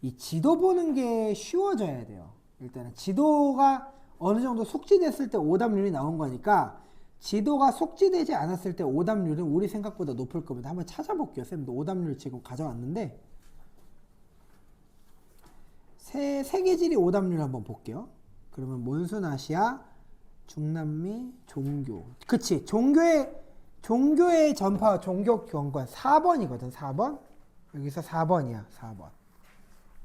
[SPEAKER 1] 이 지도 보는 게 쉬워져야 돼요. 일단은 지도가 어느 정도 숙지됐을 때 오답률이 나온 거니까, 지도가 숙지되지 않았을 때 오답률은 우리 생각보다 높을 겁니다. 한번 찾아볼게요. 쌤도 오답률 지금 가져왔는데, 세계지리 오답률 한번 볼게요. 그러면 몬순아시아, 중남미, 종교. 그치. 종교의 전파, 종교 경관 4번이거든. 4번. 여기서 4번이야.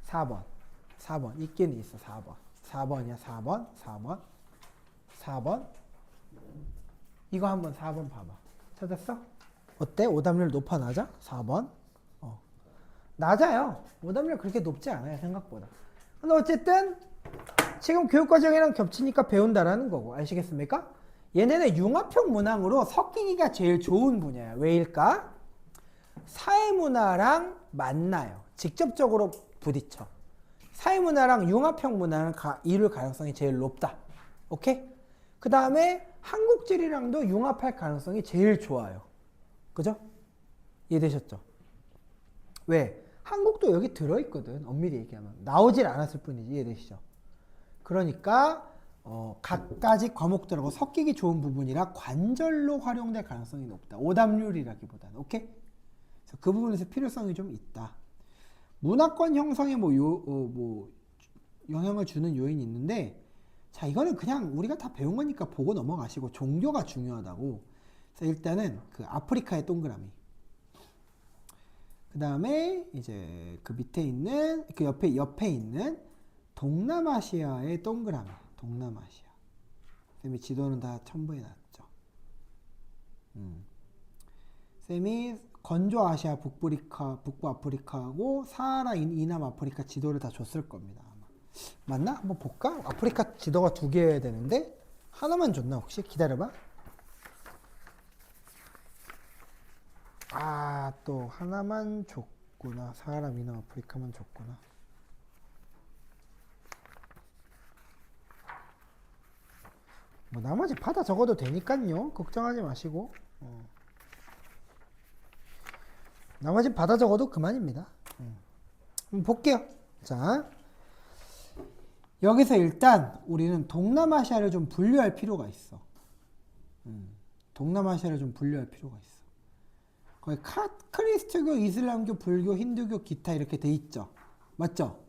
[SPEAKER 1] 4번. 있긴 있어. 4번. 4번이야. 4번. 이거 한번 4번 봐봐. 찾았어? 어때? 오답률 높아, 낮아? 4번. 낮아요. 오답률 그렇게 높지 않아요. 생각보다. 근데 어쨌든 지금 교육과정이랑 겹치니까 배운다라는 거고. 아시겠습니까? 얘네는 융합형 문항으로 섞이기가 제일 좋은 분야야. 왜일까? 사회문화랑 만나요. 직접적으로 부딪혀. 사회문화랑 융합형 문화는 이룰 가능성이 제일 높다. 오케이? 그 다음에 한국질이랑도 융합할 가능성이 제일 좋아요. 그죠? 이해되셨죠? 왜? 한국도 여기 들어있거든. 엄밀히 얘기하면. 나오질 않았을 뿐이지. 이해되시죠? 그러니까 각가지 과목들하고 섞이기 좋은 부분이라 관절로 활용될 가능성이 높다. 오답률이라기보다는. 오케이? 그래서 그 부분에서 필요성이 좀 있다. 문화권 형성에 뭐 영향을 주는 요인이 있는데, 자, 이거는 그냥 우리가 다 배운 거니까 보고 넘어가시고, 종교가 중요하다고. 그래서 일단은 그 아프리카의 동그라미. 그 다음에 이제 그 밑에 있는, 그 옆에 있는 동남아시아의 동그라미. 동남아시아. 쌤이 지도는 다 첨부해 놨죠. 쌤이 건조 아시아, 북부 아프리카하고 사하라 이남 아프리카 지도를 다 줬을 겁니다. 아마. 맞나? 한번 볼까? 아프리카 지도가 2개여야 되는데 하나만 줬나 혹시? 기다려봐. 아, 또 하나만 줬구나. 사하라 이남 아프리카만 줬구나. 뭐 나머지 받아 적어도 되니까요. 걱정하지 마시고. 나머지 받아 적어도 그만입니다. 한번 볼게요. 자, 여기서 일단 우리는 동남아시아를 좀 분류할 필요가 있어. 동남아시아를 좀 분류할 필요가 있어. 거기 크리스트교, 이슬람교, 불교, 힌두교, 기타 이렇게 돼 있죠. 맞죠?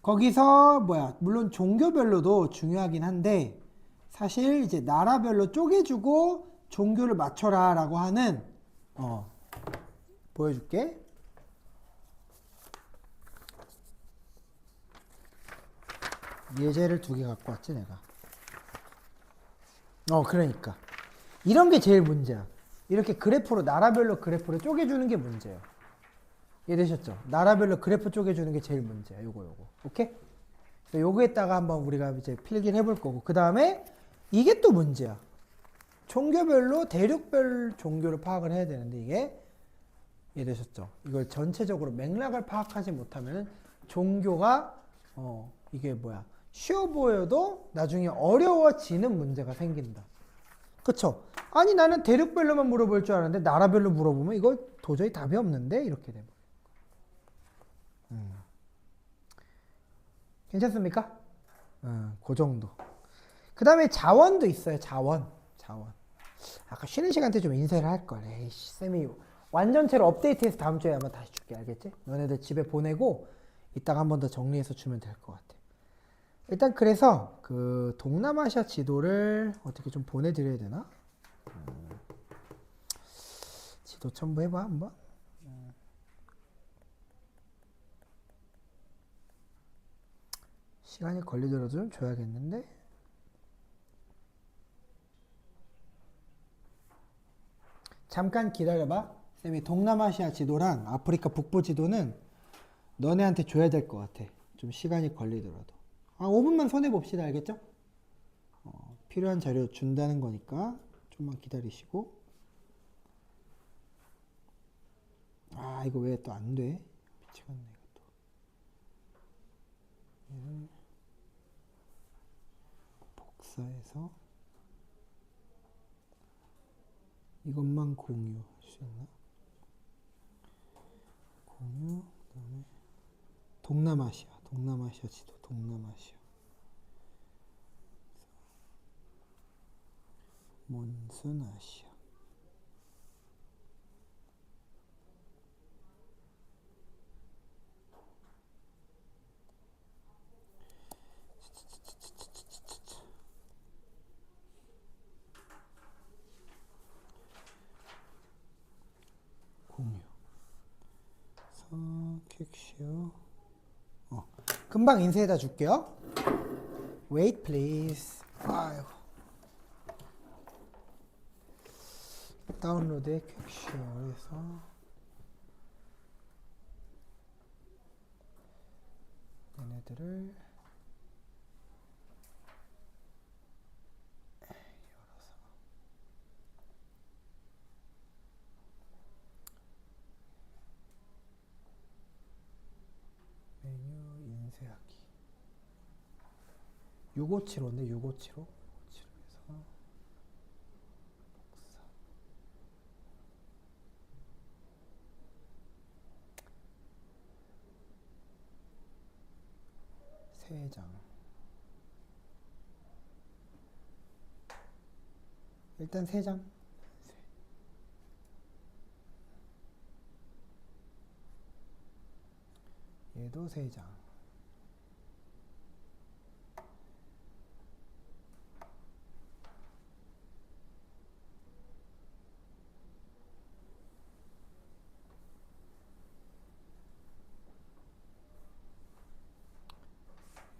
[SPEAKER 1] 거기서 물론 종교별로도 중요하긴 한데 사실 이제 나라별로 쪼개주고 종교를 맞춰라라고 하는 보여줄게. 예제를 2개 갖고 왔지 내가. 그러니까 이런 게 제일 문제야. 이렇게 그래프로 나라별로 그래프를 쪼개주는 게 문제예요. 이해되셨죠? 나라별로 그래프 쪼개주는 게 제일 문제야. 요거. 오케이? 요거에다가 한번 우리가 이제 필기를 해볼 거고, 그 다음에 이게 또 문제야. 종교별로 대륙별 종교를 파악을 해야 되는데 이게 이해되셨죠? 이걸 전체적으로 맥락을 파악하지 못하면 종교가 이게 쉬워 보여도 나중에 어려워지는 문제가 생긴다. 그쵸? 아니 나는 대륙별로만 물어볼 줄 알았는데 나라별로 물어보면 이거 도저히 답이 없는데 이렇게 되면 괜찮습니까? 그 정도. 그 다음에 자원도 있어요. 자원. 아까 쉬는 시간 때 좀 인쇄를 할걸. 에이씨, 쌤이 완전체로 업데이트해서 다음 주에 아마 다시 줄게. 알겠지? 너네들 집에 보내고 이따가 한 번 더 정리해서 주면 될 것 같아. 일단 그래서 그 동남아시아 지도를 어떻게 좀 보내드려야 되나? 지도 첨부해봐 한번. 시간이 걸리더라도 좀 줘야겠는데. 잠깐 기다려봐. 쌤이 동남아시아 지도랑 아프리카 북부 지도는 너네한테 줘야 될 것 같아. 좀 시간이 걸리더라도. 5분만 손해봅시다. 알겠죠? 필요한 자료 준다는 거니까 좀만 기다리시고. 이거 왜 또 안 돼? 미치겠네 이것도. 얘를 복사해서 이것만 공유할 수 있나? 공유, 그 다음에 동남아시아 지도, 동남아시아. 몬순아시아. 공유. 서객시오. 금방 인쇄해다 줄게요. Wait please. 아이고. 다운로드에 퀵쉐어에서 얘네들을 열어서 메뉴 인쇄하기. 6575인데 6575. 7에서 세 장. 일단 세 장. 얘도 세 장.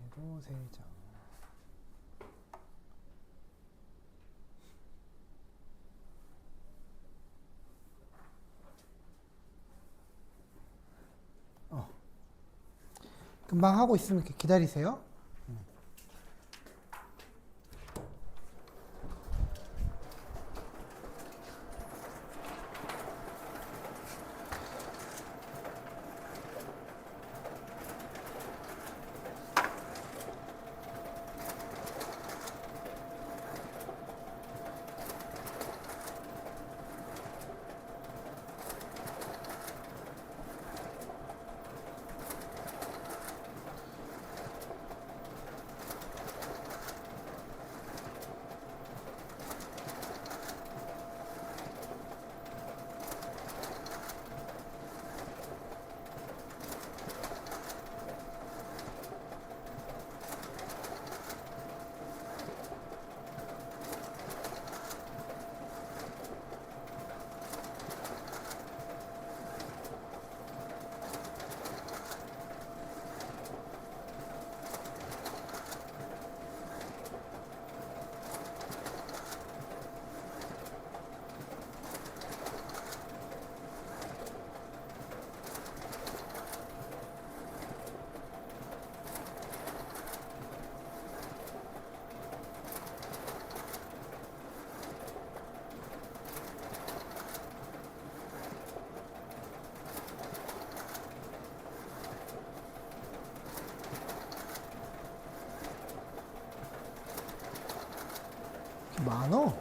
[SPEAKER 1] 얘도 세 장. 금방 하고 있으면 이렇게 기다리세요. 많어.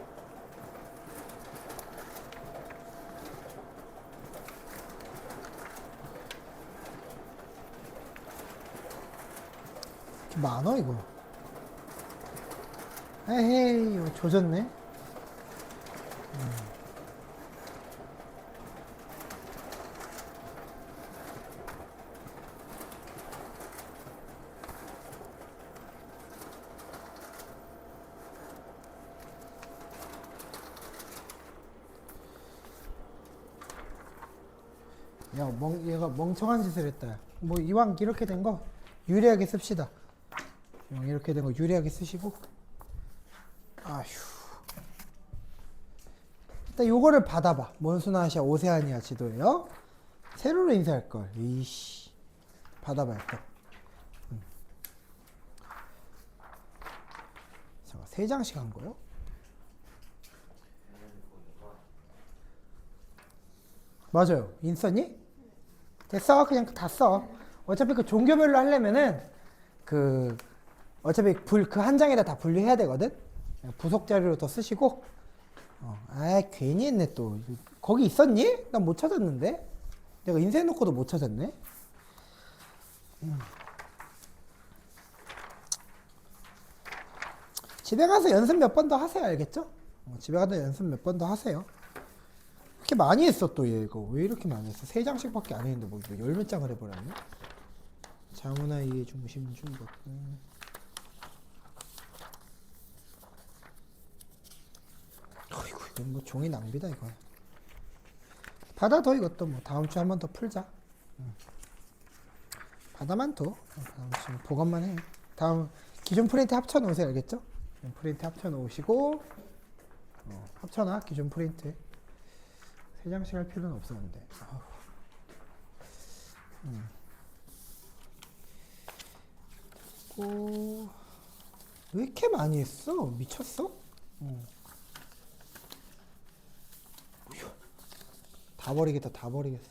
[SPEAKER 1] 이렇게 많어 이거. 에헤이 이거 조졌네. 야, 얘가 멍청한 짓을 했다. 뭐 이왕 이렇게 된 거 유리하게 씁시다. 이왕 이렇게 된 거 유리하게 쓰시고. 아휴. 일단 요거를 받아봐. 먼순아시아 오세아니아 지도예요. 세로로 인쇄할 걸. 이씨. 받아봐 일단. 잠깐 3장씩 한 거요? 맞아요. 인썼니? 됐어. 그냥 다 써. 어차피 그 종교별로 하려면은 어차피 그 한 장에다 다 분류해야 되거든. 부속 자료로 더 쓰시고. 괜히 했네 또. 거기 있었니? 난 못 찾았는데. 내가 인쇄해놓고도 못 찾았네. 집에 가서 연습 몇 번 더 하세요. 알겠죠? 집에 가서 연습 몇 번 더 하세요. 이렇게 많이 했어 또 얘 이거. 왜 이렇게 많이 했어? 3장씩밖에 안 했는데 뭐 열 몇 장을 해버렸네. 자문화의 중심 중국. 어이구 이건 뭐 종이 낭비다 이거. 받아둬 이것도 뭐 다음 주에 한 번 더 풀자. 받아만 둬. 다음 주 보관만 해. 다음 기존 프린트 합쳐 놓으세요. 알겠죠? 프린트 합쳐 놓으시고 합쳐놔 기존 프린트. 3장씩 할 필요는 없었는데. 왜 이렇게 많이 했어? 미쳤어? 다 버리겠다, 다 버리겠어.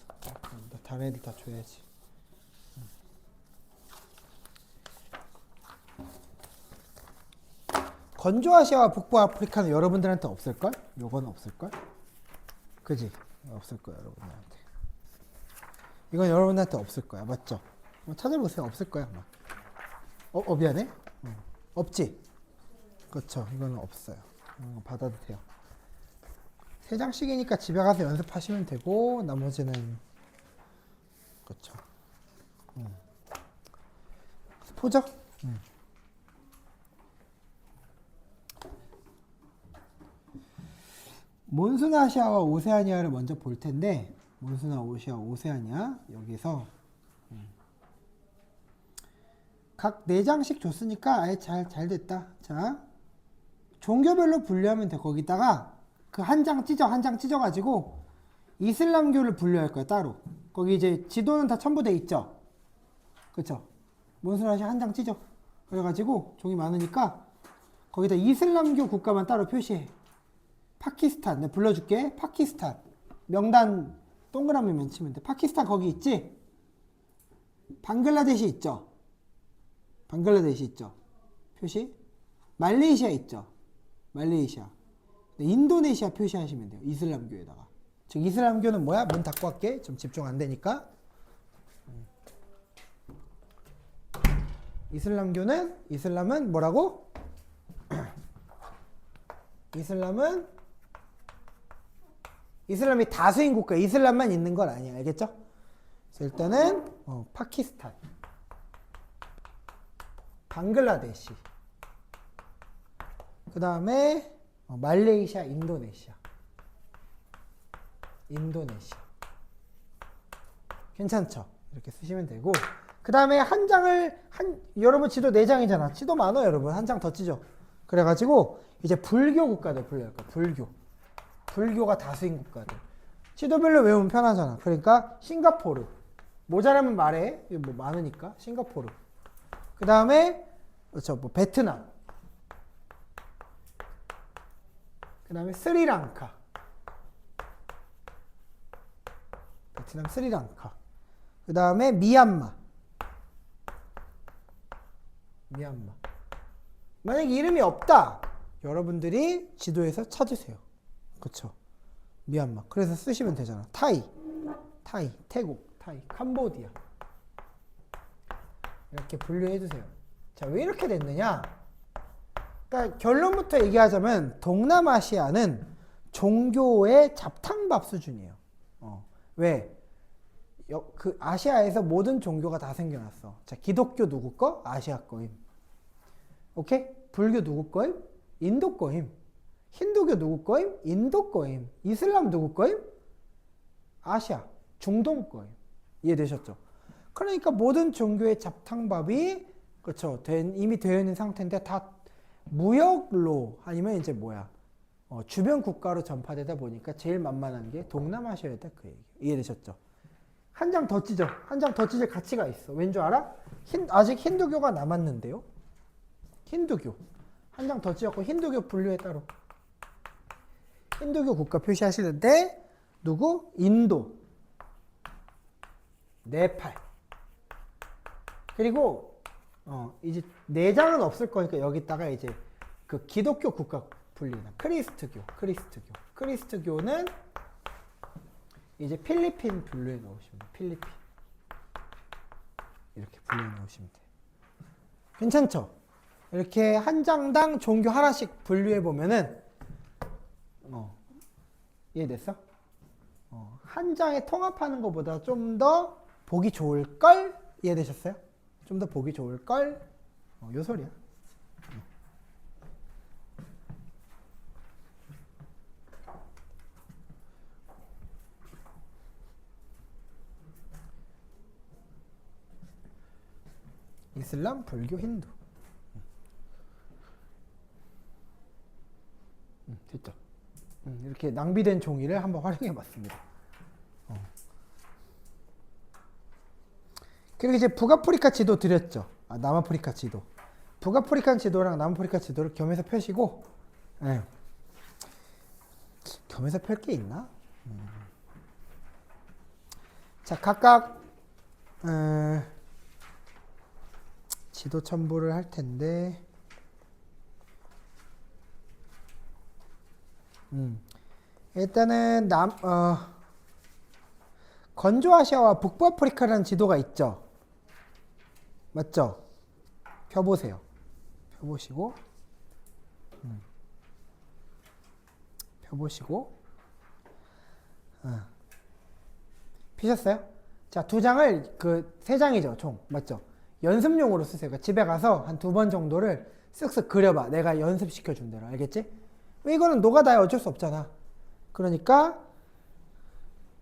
[SPEAKER 1] 다른 애들 다 줘야지. 건조아시아와 북부 아프리카는 여러분들한테 없을걸? 요건 없을걸? 그지? 없을 거야 여러분들한테. 이건 여러분들한테 없을 거야. 맞죠? 찾아보세요. 없을 거야 아마. 미안해. 없지? 그렇죠. 이거는 없어요. 받아도 돼요. 3장씩이니까 집에 가서 연습하시면 되고 나머지는 그렇죠. 보죠. 몬순아시아와 오세아니아를 먼저 볼 텐데 몬순아시아, 오세아니아 여기서 각 4장씩 줬으니까 아예 잘 됐다. 자, 종교별로 분류하면 돼. 거기다가 그 한 장 찢어가지고 이슬람교를 분류할 거야 따로. 거기 이제 지도는 다 첨부돼 있죠. 그쵸? 몬순아시아 한 장 찢어. 그래가지고 종이 많으니까 거기다 이슬람교 국가만 따로 표시해. 파키스탄, 내가 불러줄게. 파키스탄. 명단 동그라미만 치면 돼. 파키스탄 거기 있지? 방글라데시 있죠? 방글라데시 있죠? 표시. 말레이시아 있죠? 말레이시아. 인도네시아 표시하시면 돼요. 이슬람교에다가. 즉 이슬람교는 뭐야? 문 닫고 할게. 좀 집중 안 되니까. 이슬람은 뭐라고? 이슬람이 다수인 국가. 이슬람만 있는 건 아니야. 알겠죠? 그래서 일단은 파키스탄, 방글라데시, 그 다음에 말레이시아, 인도네시아. 괜찮죠? 이렇게 쓰시면 되고 그 다음에 한 장을 여러분 지도 4장이잖아. 지도 많아 여러분. 한 장 더 찢어. 그래가지고 이제 불교 국가들 분류할 거야. 불교가 다수인 국가들. 지도별로 외우면 편하잖아. 그러니까 싱가포르. 모자라면 말해. 뭐 많으니까. 싱가포르. 그 다음에 베트남. 그 다음에 스리랑카. 베트남 스리랑카. 그 다음에 미얀마. 만약에 이름이 없다. 여러분들이 지도에서 찾으세요. 그쵸? 미얀마. 그래서 쓰시면 되잖아. 타이, 태국, 캄보디아. 이렇게 분류해 주세요. 자, 왜 이렇게 됐느냐? 그러니까 결론부터 얘기하자면 동남아시아는 종교의 잡탕밥 수준이에요. 왜? 그 아시아에서 모든 종교가 다 생겨났어. 자, 기독교 누구 거? 아시아 거임. 오케이? 불교 누구 거임? 인도 거임. 힌두교 누구 거임? 인도 거임. 이슬람 누구 거임? 아시아, 중동 거임. 이해되셨죠? 그러니까 모든 종교의 잡탕밥이 그렇죠. 이미 되어 있는 상태인데 다 무역로 아니면 이제 주변 국가로 전파되다 보니까 제일 만만한 게 동남아시아였다 그 얘기. 이해되셨죠? 한 장 더 찢어. 한 장 더 찢을 가치가 있어. 왠 줄 알아? 아직 힌두교가 남았는데요. 힌두교. 한 장 더 찢었고 힌두교 분류에 따로. 힌두교 국가 표시하시는데 누구? 인도. 네팔. 그리고 이제 4장은 없을 거니까 여기다가 이제 그 기독교 국가 분류나 크리스트교는 이제 필리핀 분류에 넣으시면 돼요. 필리핀. 이렇게 분류에 넣으시면 돼요. 괜찮죠? 이렇게 한 장당 종교 하나씩 분류해 보면은 이해됐어? 한 장에 통합하는 것보다 좀 더 보기 좋을 걸? 이해되셨어요? 좀 더 보기 좋을 걸? 요 소리야. 이슬람, 불교, 힌두. 됐죠? 이렇게 낭비된 종이를 한번 활용해 봤습니다. 그리고 이제 북아프리카 지도 드렸죠. 남아프리카 지도. 북아프리카 지도랑 남아프리카 지도를 겸해서 펴시고, 겸해서 펼 게 있나? 자, 각각 지도 첨부를 할 텐데, 일단은 건조아시아와 북부아프리카라는 지도가 있죠. 맞죠? 펴보세요. 펴보시고, 펴보시고, 피셨어요? 자, 두 장을 세 장이죠, 총. 맞죠? 연습용으로 쓰세요. 그러니까 집에 가서 한 2번 정도를 쓱쓱 그려봐. 내가 연습시켜 준 대로. 알겠지? 왜 이거는 노가다야. 어쩔 수 없잖아. 그러니까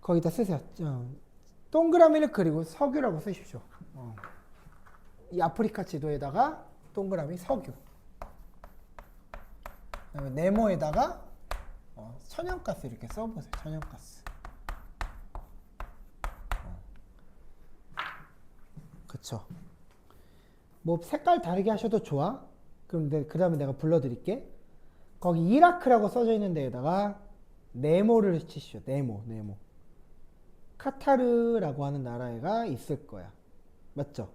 [SPEAKER 1] 거기다 쓰세요. 동그라미를 그리고 석유라고 쓰십시오. 이 아프리카 지도에다가 동그라미 석유. 그다음에 네모에다가 천연가스 이렇게 써보세요. 천연가스. 그쵸. 뭐 색깔 다르게 하셔도 좋아. 그럼 그 다음에 내가 불러드릴게. 거기 이라크라고 써져 있는 데에다가 네모를 치시죠. 네모. 카타르라고 하는 나라가 있을 거야. 맞죠?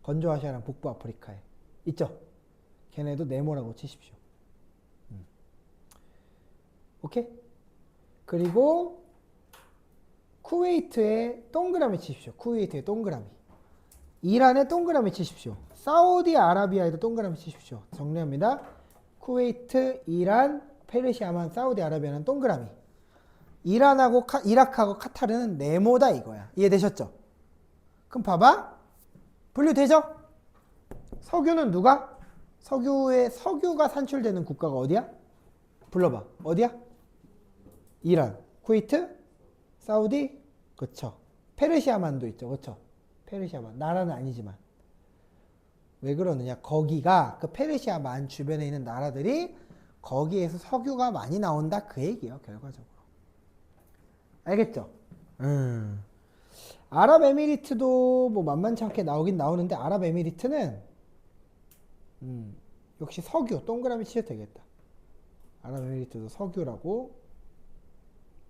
[SPEAKER 1] 건조아시아랑 북부아프리카에 있죠? 걔네도 네모라고 치십시오. 오케이? 그리고 쿠웨이트에 동그라미 치십시오. 쿠웨이트에 동그라미. 이란에 동그라미 치십시오. 사우디아라비아에도 동그라미 치십시오. 정리합니다. 쿠웨이트, 이란, 페르시아만, 사우디아라비아는 동그라미. 이란하고 이라크하고 카타르는 네모다 이거야. 이해되셨죠? 그럼 봐봐. 분류되죠? 석유는 누가? 석유가 산출되는 국가가 어디야? 불러봐. 어디야? 이란, 쿠웨이트, 사우디, 그쵸. 페르시아만도 있죠. 그쵸. 페르시아만. 나라는 아니지만. 왜 그러느냐? 거기가 그 페르시아만 주변에 있는 나라들이 거기에서 석유가 많이 나온다 그 얘기예요. 결과적으로. 알겠죠? 아랍에미리트도 뭐 만만치 않게 나오긴 나오는데 아랍에미리트는 역시 석유 동그라미 치셔도 되겠다. 아랍에미리트도 석유라고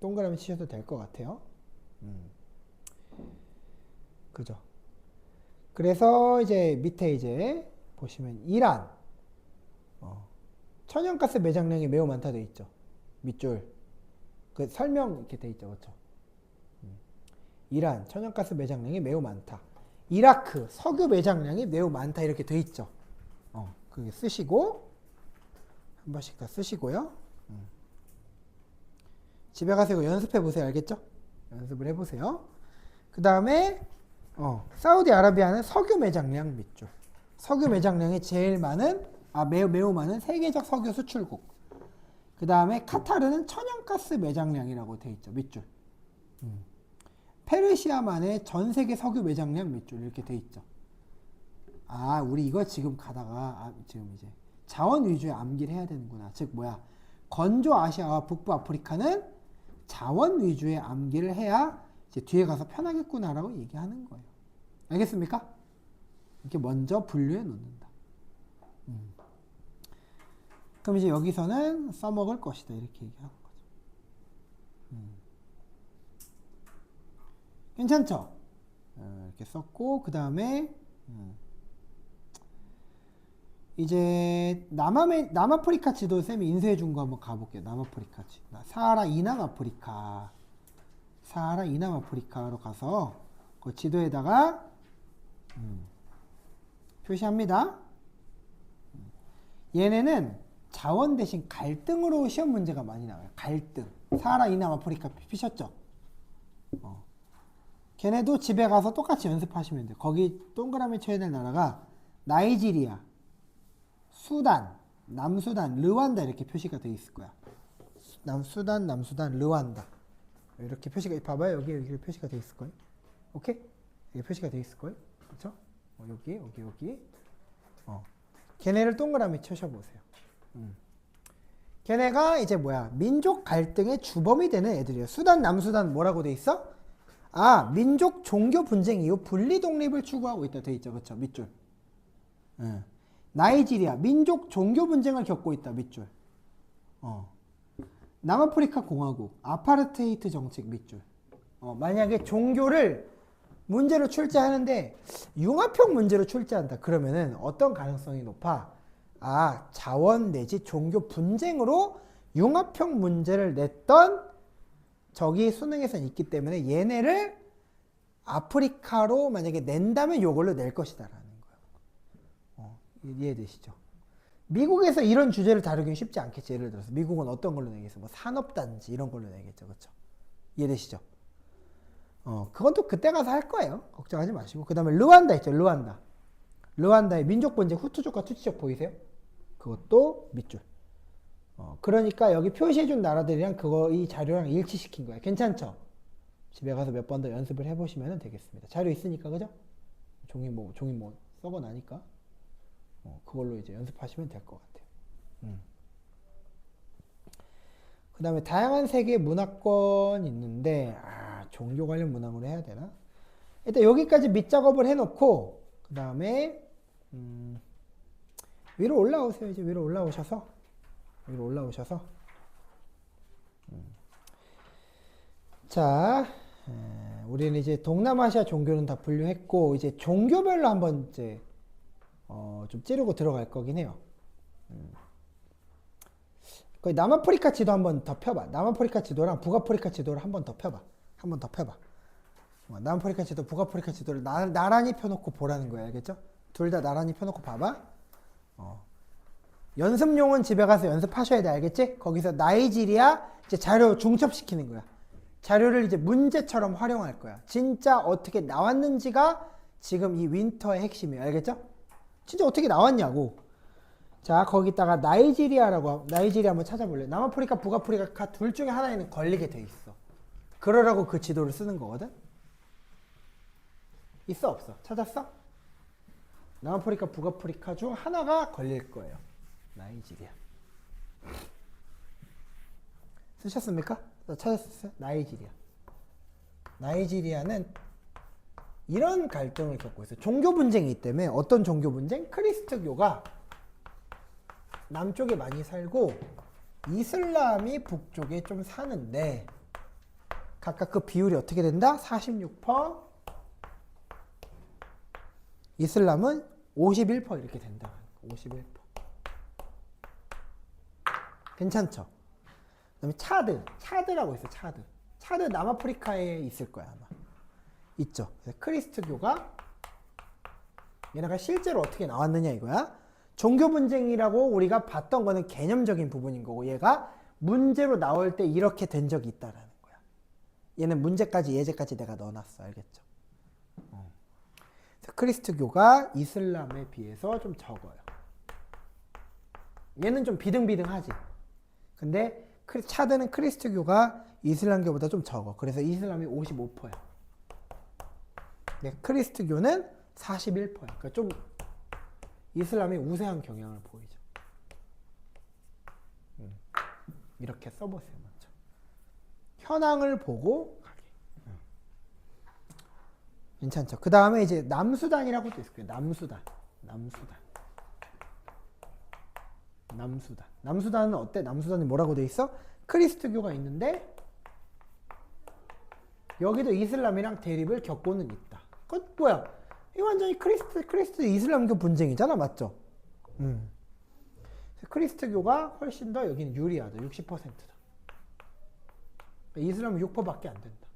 [SPEAKER 1] 동그라미 치셔도 될 것 같아요. 그죠? 그래서 이제 밑에 이제 보시면 이란 천연가스 매장량이 매우 많다 돼 있죠. 밑줄 그 설명 이렇게 돼 있죠. 그렇죠? 이란 천연가스 매장량이 매우 많다. 이라크 석유 매장량이 매우 많다 이렇게 돼 있죠. 그게 쓰시고 한 번씩 다 쓰시고요. 집에 가서 이거 연습해 보세요. 알겠죠? 연습을 해보세요. 그 다음에 사우디아라비아는 석유 매장량 밑줄. 석유 매장량이 제일 많은 매우 많은 세계적 석유 수출국. 그 다음에 카타르는 천연가스 매장량이라고 돼 있죠. 밑줄. 페르시아만의 전 세계 석유 매장량 밑줄 이렇게 돼 있죠. 우리 이거 지금 가다가 지금 이제 자원 위주의 암기를 해야 되는구나. 즉 뭐야? 건조 아시아와 북부 아프리카는 자원 위주의 암기를 해야 이제 뒤에 가서 편하겠구나라고 얘기하는 거예요. 알겠습니까? 이렇게 먼저 분류해 놓는다. 그럼 이제 여기서는 써먹을 것이다 이렇게 얘기하는 거죠. 괜찮죠? 이렇게 썼고 그 다음에 이제 남아프리카 지도 쌤이 인쇄해 준 거 한번 가볼게요. 남아프리카 지도. 사하라 이남 아프리카로 가서 그 지도에다가 표시합니다. 얘네는 자원 대신 갈등으로 시험 문제가 많이 나와요. 갈등. 사하라 이남 아프리카 피셨죠? 걔네도 집에 가서 똑같이 연습하시면 돼요. 거기 동그라미 쳐야 될 나라가 나이지리아, 수단, 남수단, 르완다 이렇게 표시가 되어 있을 거야. 남수단, 르완다. 이렇게 표시가 봐봐요. 여기 표시가 되어 있을 거예요. 오케이? 여기 표시가 되어 있을 거예요. 그렇죠? 여기. 걔네를 동그라미 쳐셔 보세요. 걔네가 이제 뭐야? 민족 갈등의 주범이 되는 애들이에요. 수단, 남수단 뭐라고 돼 있어? 민족 종교 분쟁 이후 분리 독립을 추구하고 있다 돼 있죠. 그렇죠? 밑줄. 나이지리아 민족 종교 분쟁을 겪고 있다. 밑줄. 남아프리카 공화국 아파르테이트 정책 밑줄. 만약에 종교를 문제로 출제하는데 융합형 문제로 출제한다. 그러면은 어떤 가능성이 높아? 자원 내지 종교 분쟁으로 융합형 문제를 냈던 저기 수능에서는 있기 때문에 얘네를 아프리카로 만약에 낸다면 요걸로 낼 것이다라는 거예요. 이해되시죠? 미국에서 이런 주제를 다루기는 쉽지 않겠지. 예를 들어서 미국은 어떤 걸로 내겠어? 뭐 산업단지 이런 걸로 내겠죠. 그렇죠? 이해되시죠? 그건 또 그때 가서 할 거예요. 걱정하지 마시고. 그 다음에 르완다 있죠. 르완다. 르완다의 민족본제 후투족과 투치족 보이세요? 그것도 밑줄. 그러니까 여기 표시해준 나라들이랑 그거 이 자료랑 일치시킨 거야. 괜찮죠? 집에 가서 몇 번 더 연습을 해보시면 되겠습니다. 자료 있으니까, 그죠? 종이 뭐 썩어 나니까 그걸로 이제 연습하시면 될 것 같아요. 그 다음에 다양한 세계의 문화권 있는데 종교 관련 문항으로 해야 되나? 일단 여기까지 밑작업을 해놓고 그 다음에 위로 올라오세요. 이제 위로 올라오셔서 자, 우리는 이제 동남아시아 종교는 다 분류했고 이제 종교별로 한번 이제 좀 찌르고 들어갈 거긴 해요. 거의 남아프리카 지도 한번 더 펴봐. 남아프리카 지도랑 북아프리카 지도를 한번 더 펴봐. 남아프리카 지도, 북아프리카 지도를 나란히 펴놓고 보라는 거야. 알겠죠? 둘 다 나란히 펴놓고 봐봐. 연습용은 집에 가서 연습하셔야 돼. 알겠지? 거기서 나이지리아 이제 자료 중첩시키는 거야. 자료를 이제 문제처럼 활용할 거야. 진짜 어떻게 나왔는지가 지금 이 윈터의 핵심이에요. 알겠죠? 진짜 어떻게 나왔냐고. 자, 거기다가 나이지리아 한번 찾아볼래. 남아프리카, 북아프리카 둘 중에 하나에는 걸리게 돼 있어. 그러라고 그 지도를 쓰는 거거든. 있어, 없어? 찾았어? 남아프리카, 북아프리카 중 하나가 걸릴 거예요. 나이지리아. 쓰셨습니까? 찾았어요? 나이지리아는 이런 갈등을 겪고 있어요. 종교 분쟁이 때문에. 어떤 종교 분쟁? 크리스트교가 남쪽에 많이 살고 이슬람이 북쪽에 좀 사는데 각각 그 비율이 어떻게 된다? 46% 이슬람은 51% 이렇게 된다. 51%. 괜찮죠? 그 다음에 차드라고 있어요. 차드 남아프리카에 있을 거야 아마. 있죠. 그래서 크리스트교가 얘네가 실제로 어떻게 나왔느냐 이거야. 종교 분쟁이라고 우리가 봤던 거는 개념적인 부분인 거고 얘가 문제로 나올 때 이렇게 된 적이 있다라는 거야. 얘는 문제까지 예제까지 내가 넣어놨어. 알겠죠? 그래서 크리스트교가 이슬람에 비해서 좀 적어요. 얘는 좀 비등비등하지. 근데 차드는 크리스트교가 이슬람교보다 좀 적어. 그래서 이슬람이 55%야. 크리스트교는 41%야. 그러니까 좀 이슬람이 우세한 경향을 보이죠. 이렇게 써보세요. 먼저. 현황을 보고 가기. 괜찮죠? 그 다음에 이제 남수단이라고도 있을 거예요. 남수단은 어때? 남수단이 뭐라고 돼 있어? 크리스트교가 있는데 여기도 이슬람이랑 대립을 겪고는 있다. 그건 뭐야? 이 완전히 크리스트 이슬람교 분쟁이잖아. 맞죠? 크리스트교가 훨씬 더 여기는 유리하다. 60%다. 이슬람은 6%밖에 안 된다.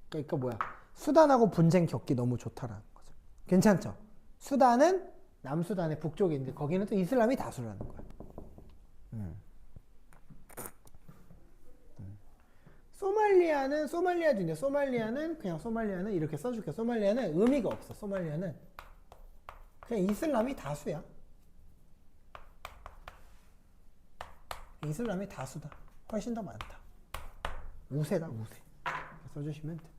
[SPEAKER 1] 그러니까 뭐야? 수단하고 분쟁 겪기 너무 좋다라는 거죠. 괜찮죠? 수단은 남수단의 북쪽에 있는데 거기는 또 이슬람이 다수라는 거야. 소말리아도 있는데 소말리아는 이렇게 써줄게. 소말리아는 의미가 없어. 소말리아는 그냥 이슬람이 다수야. 이슬람이 다수다. 훨씬 더 많다. 우세다. 써주시면 된다.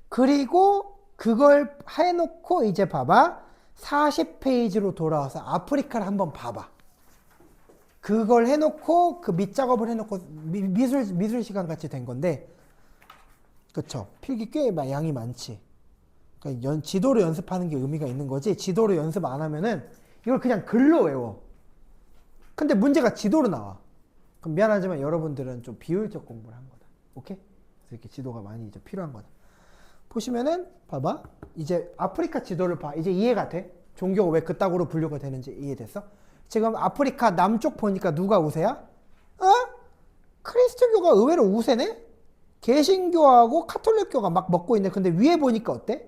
[SPEAKER 1] 그리고 그걸 해놓고 이제 봐봐. 40페이지로 돌아와서 아프리카를 한번 봐봐. 그걸 해놓고 그 밑작업을 해놓고 미술 시간 같이 된 건데, 그쵸? 필기 꽤 양이 많지. 그러니까 지도로 연습하는 게 의미가 있는 거지. 지도로 연습 안 하면은 이걸 그냥 글로 외워. 근데 문제가 지도로 나와. 그럼 미안하지만 여러분들은 좀 비효율적 공부를 한 거다. 오케이? 그래서 이렇게 지도가 많이 이제 필요한 거다. 보시면은 봐봐. 이제 아프리카 지도를 봐. 이제 이해가 돼? 종교가 왜 그따구로 분류가 되는지 이해됐어? 지금 아프리카 남쪽 보니까 누가 우세야? 어? 크리스트교가 의외로 우세네? 개신교하고 카톨릭교가 막 먹고 있네. 근데 위에 보니까 어때?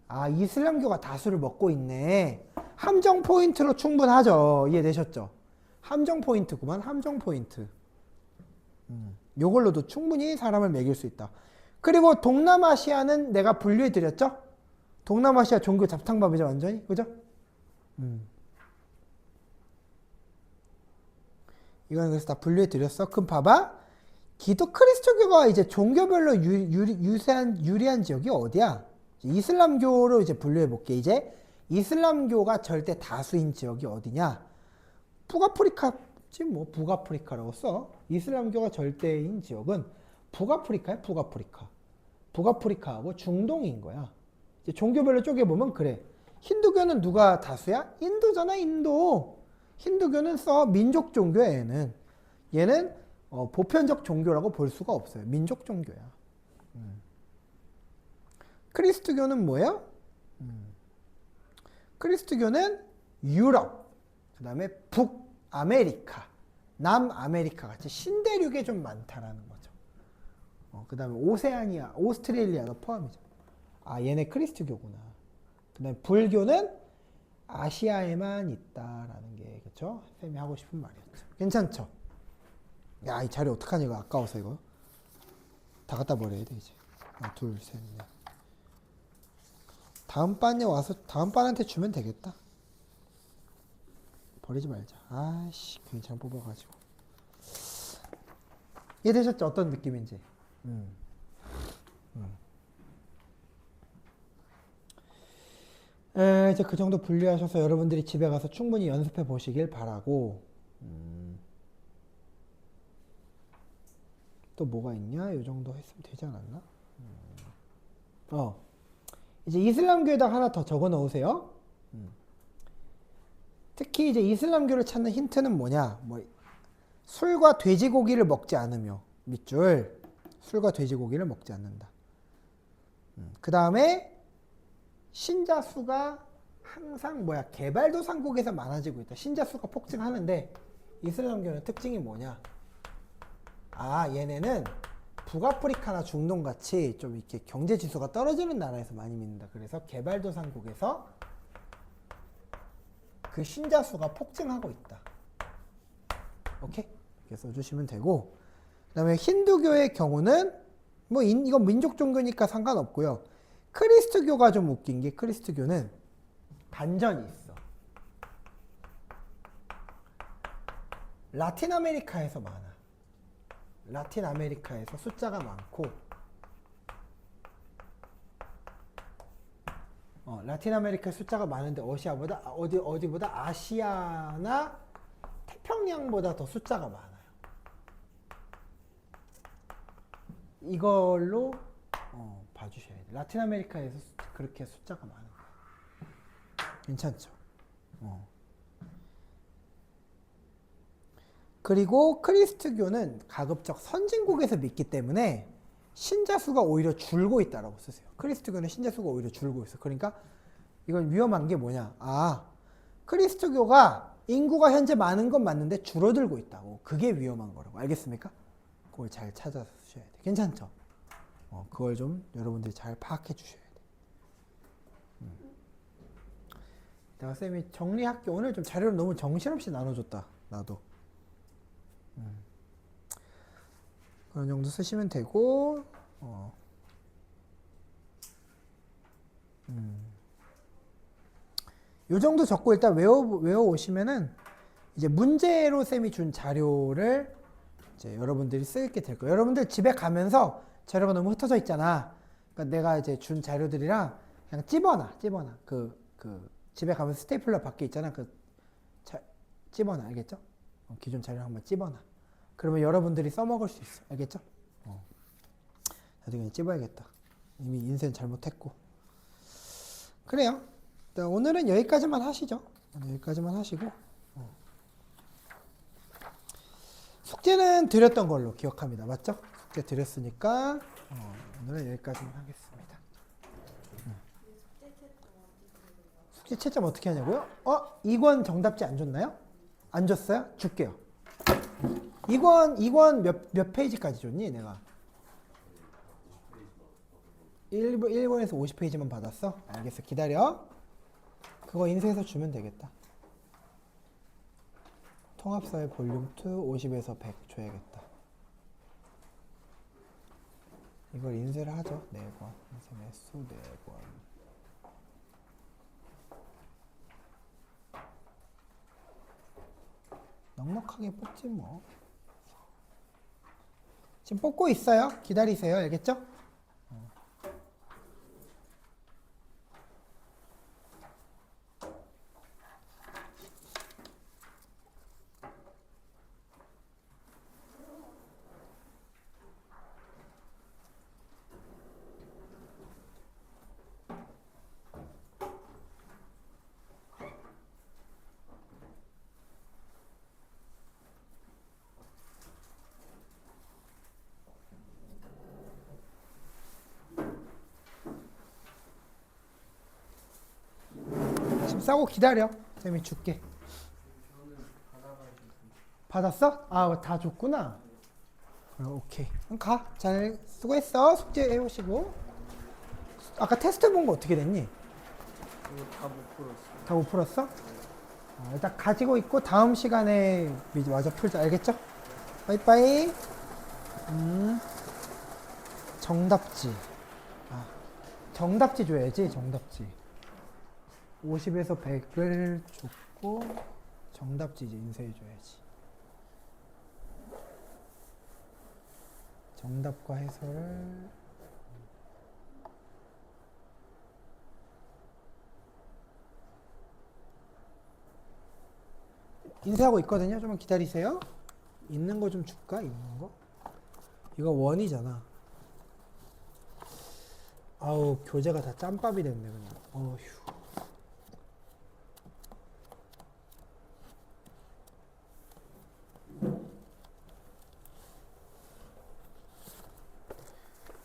[SPEAKER 1] 아, 이슬람교가 다수를 먹고 있네. 함정 포인트로 충분하죠. 이해되셨죠? 함정 포인트구만. 함정 포인트. 요걸로도 충분히 사람을 매길 수 있다. 그리고 동남아시아는 내가 분류해 드렸죠? 동남아시아 종교 잡탕밥이죠, 완전히. 그죠? 이거는 그래서 다 분류해 드렸어. 그럼 봐봐. 기독 크리스토교가 이제 종교별로 유리한 지역이 어디야? 이슬람교로 이제 분류해 볼게. 이제 이슬람교가 절대 다수인 지역이 어디냐? 북아프리카지 뭐. 북아프리카라고 써. 이슬람교가 절대인 지역은 북아프리카야. 북아프리카. 북아프리카하고 중동인 거야. 이제 종교별로 쪼개보면 그래. 힌두교는 누가 다수야? 인도잖아, 인도. 힌두교는 써. 민족 종교야, 얘는. 얘는 보편적 종교라고 볼 수가 없어요. 민족 종교야. 크리스트교는 뭐예요? 크리스트교는 유럽, 그 다음에 북아메리카, 남아메리카 같이 신대륙에 좀 많다라는 거죠. 그 다음에 오세아니아, 오스트레일리아가 포함이죠. 아, 얘네 크리스트교구나. 그 다음에 불교는 아시아에만 있다라는 게, 그쵸? 쌤이 하고 싶은 말이었죠. 괜찮죠? 야, 이 자리 어떡하니, 이거 아까워서 이거. 다 갖다 버려야 돼, 이제. 하나, 둘, 셋, 넷. 다음 반에 와서 다음 반한테 주면 되겠다. 버리지 말자. 아씨, 괜찮아 뽑아가지고. 이해되셨죠? 어떤 느낌인지. 이제 그 정도 분류하셔서 여러분들이 집에 가서 충분히 연습해 보시길 바라고. 또 뭐가 있냐? 이 정도 했으면 되지 않았나? 이제 이슬람교에다 하나 더 적어 넣으세요. 특히 이제 이슬람교를 찾는 힌트는 뭐냐? 뭐 술과 돼지고기를 먹지 않으며 밑줄. 술과 돼지고기를 먹지 않는다. 그 다음에 신자 수가 항상 개발도상국에서 많아지고 있다. 신자 수가 폭증하는데 이슬람교는 특징이 뭐냐? 아, 얘네는 북아프리카나 중동 같이 좀 이렇게 경제 지수가 떨어지는 나라에서 많이 믿는다. 그래서 개발도상국에서 그 신자 수가 폭증하고 있다. 오케이? 이렇게 써주시면 되고, 그다음에 힌두교의 경우는 뭐 이건 민족 종교니까 상관없고요. 크리스트교가 좀 웃긴 게 크리스트교는 반전이 있어. 라틴 아메리카에서 많아. 라틴 아메리카에서 숫자가 많고, 라틴 아메리카 숫자가 많은데 어디보다 아시아나 태평양보다 더 숫자가 많아요. 이걸로 봐주셔야 돼요. 라틴 아메리카에서 그렇게 숫자가 많은 거예요. 괜찮죠? 그리고 크리스트교는 가급적 선진국에서 믿기 때문에 신자 수가 오히려 줄고 있다라고 쓰세요. 크리스트교는 신자 수가 오히려 줄고 있어. 그러니까 이건 위험한 게 뭐냐? 아, 크리스트교가 인구가 현재 많은 건 맞는데 줄어들고 있다고. 그게 위험한 거라고. 알겠습니까? 그걸 잘 찾아서 쓰셔야 돼. 괜찮죠? 그걸 좀 여러분들이 잘 파악해 주셔야 돼. 내가 쌤이 정리할게. 오늘 좀 자료를 너무 정신없이 나눠줬다. 나도. 그런 정도 쓰시면 되고, 요 정도 적고 일단 외워 오시면은 이제 문제로 쌤이 준 자료를 이제 여러분들이 쓰게 될 거예요. 여러분들 집에 가면서 자료가 너무 흩어져 있잖아. 그러니까 내가 이제 준 자료들이랑 그냥 찝어놔. 그 집에 가면 스테이플러 밖에 있잖아. 찝어놔. 알겠죠? 기존 자료 한번 찝어놔. 그러면 여러분들이 써먹을 수 있어. 알겠죠? 나도 그냥 찝어야겠다. 이미 인쇄 잘못했고. 그래요. 오늘은 여기까지만 하시죠. 여기까지만 하시고. 숙제는 드렸던 걸로 기억합니다. 맞죠? 숙제 드렸으니까 오늘은 여기까지만 하겠습니다. 숙제 채점 어떻게 하냐고요? 이권 정답지 안 줬나요? 안 줬어요? 줄게요. 이권 몇 페이지까지 줬니 내가? 1권에서 50페이지만 받았어? 알겠어. 기다려. 그거 인쇄해서 주면 되겠다. 통합사회 볼륨 2 50에서 100 줘야겠다. 이걸 인쇄를 하죠. 4권. 인쇄 매수 4권. 넉넉하게 뽑지 뭐. 지금 뽑고 있어요. 기다리세요. 알겠죠? 지금 싸고 기다려. 쌤이 줄게. 받았어? 아, 다 줬구나. 그럼 오케이. 그럼 가. 잘 수고했어. 숙제 해오시고. 아까 테스트 본 거 어떻게 됐니?
[SPEAKER 3] 다 못 풀었어.
[SPEAKER 1] 다 못 풀었어? 일단 가지고 있고 다음 시간에 마저 풀자. 알겠죠? 빠이빠이. 정답지. 정답지 줘야지. 정답지. 50에서 100을 줬고 정답지 이제 인쇄해 줘야지. 정답과 해설을 인쇄하고 있거든요. 좀만 기다리세요. 있는 거 좀 줄까? 있는 거? 이거 원이잖아. 아우, 교재가 다 짬밥이 됐네 그냥. 어휴.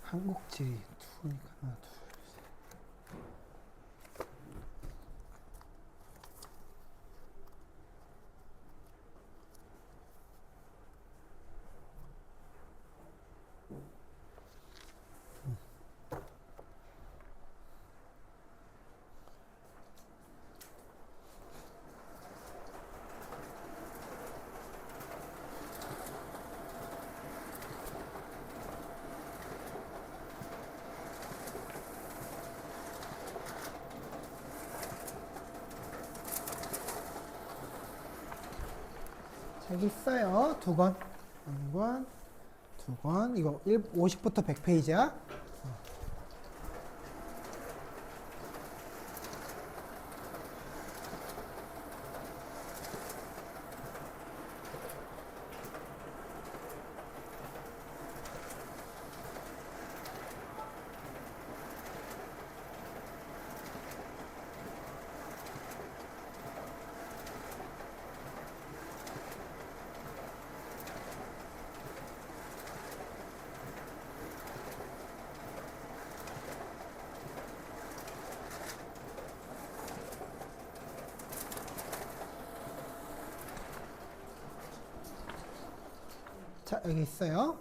[SPEAKER 1] 한국지리 투니까 하나 둘. 책 있어요. 2권. 1권, 2권. 이거 50부터 100페이지야. 자, 여기 있어요.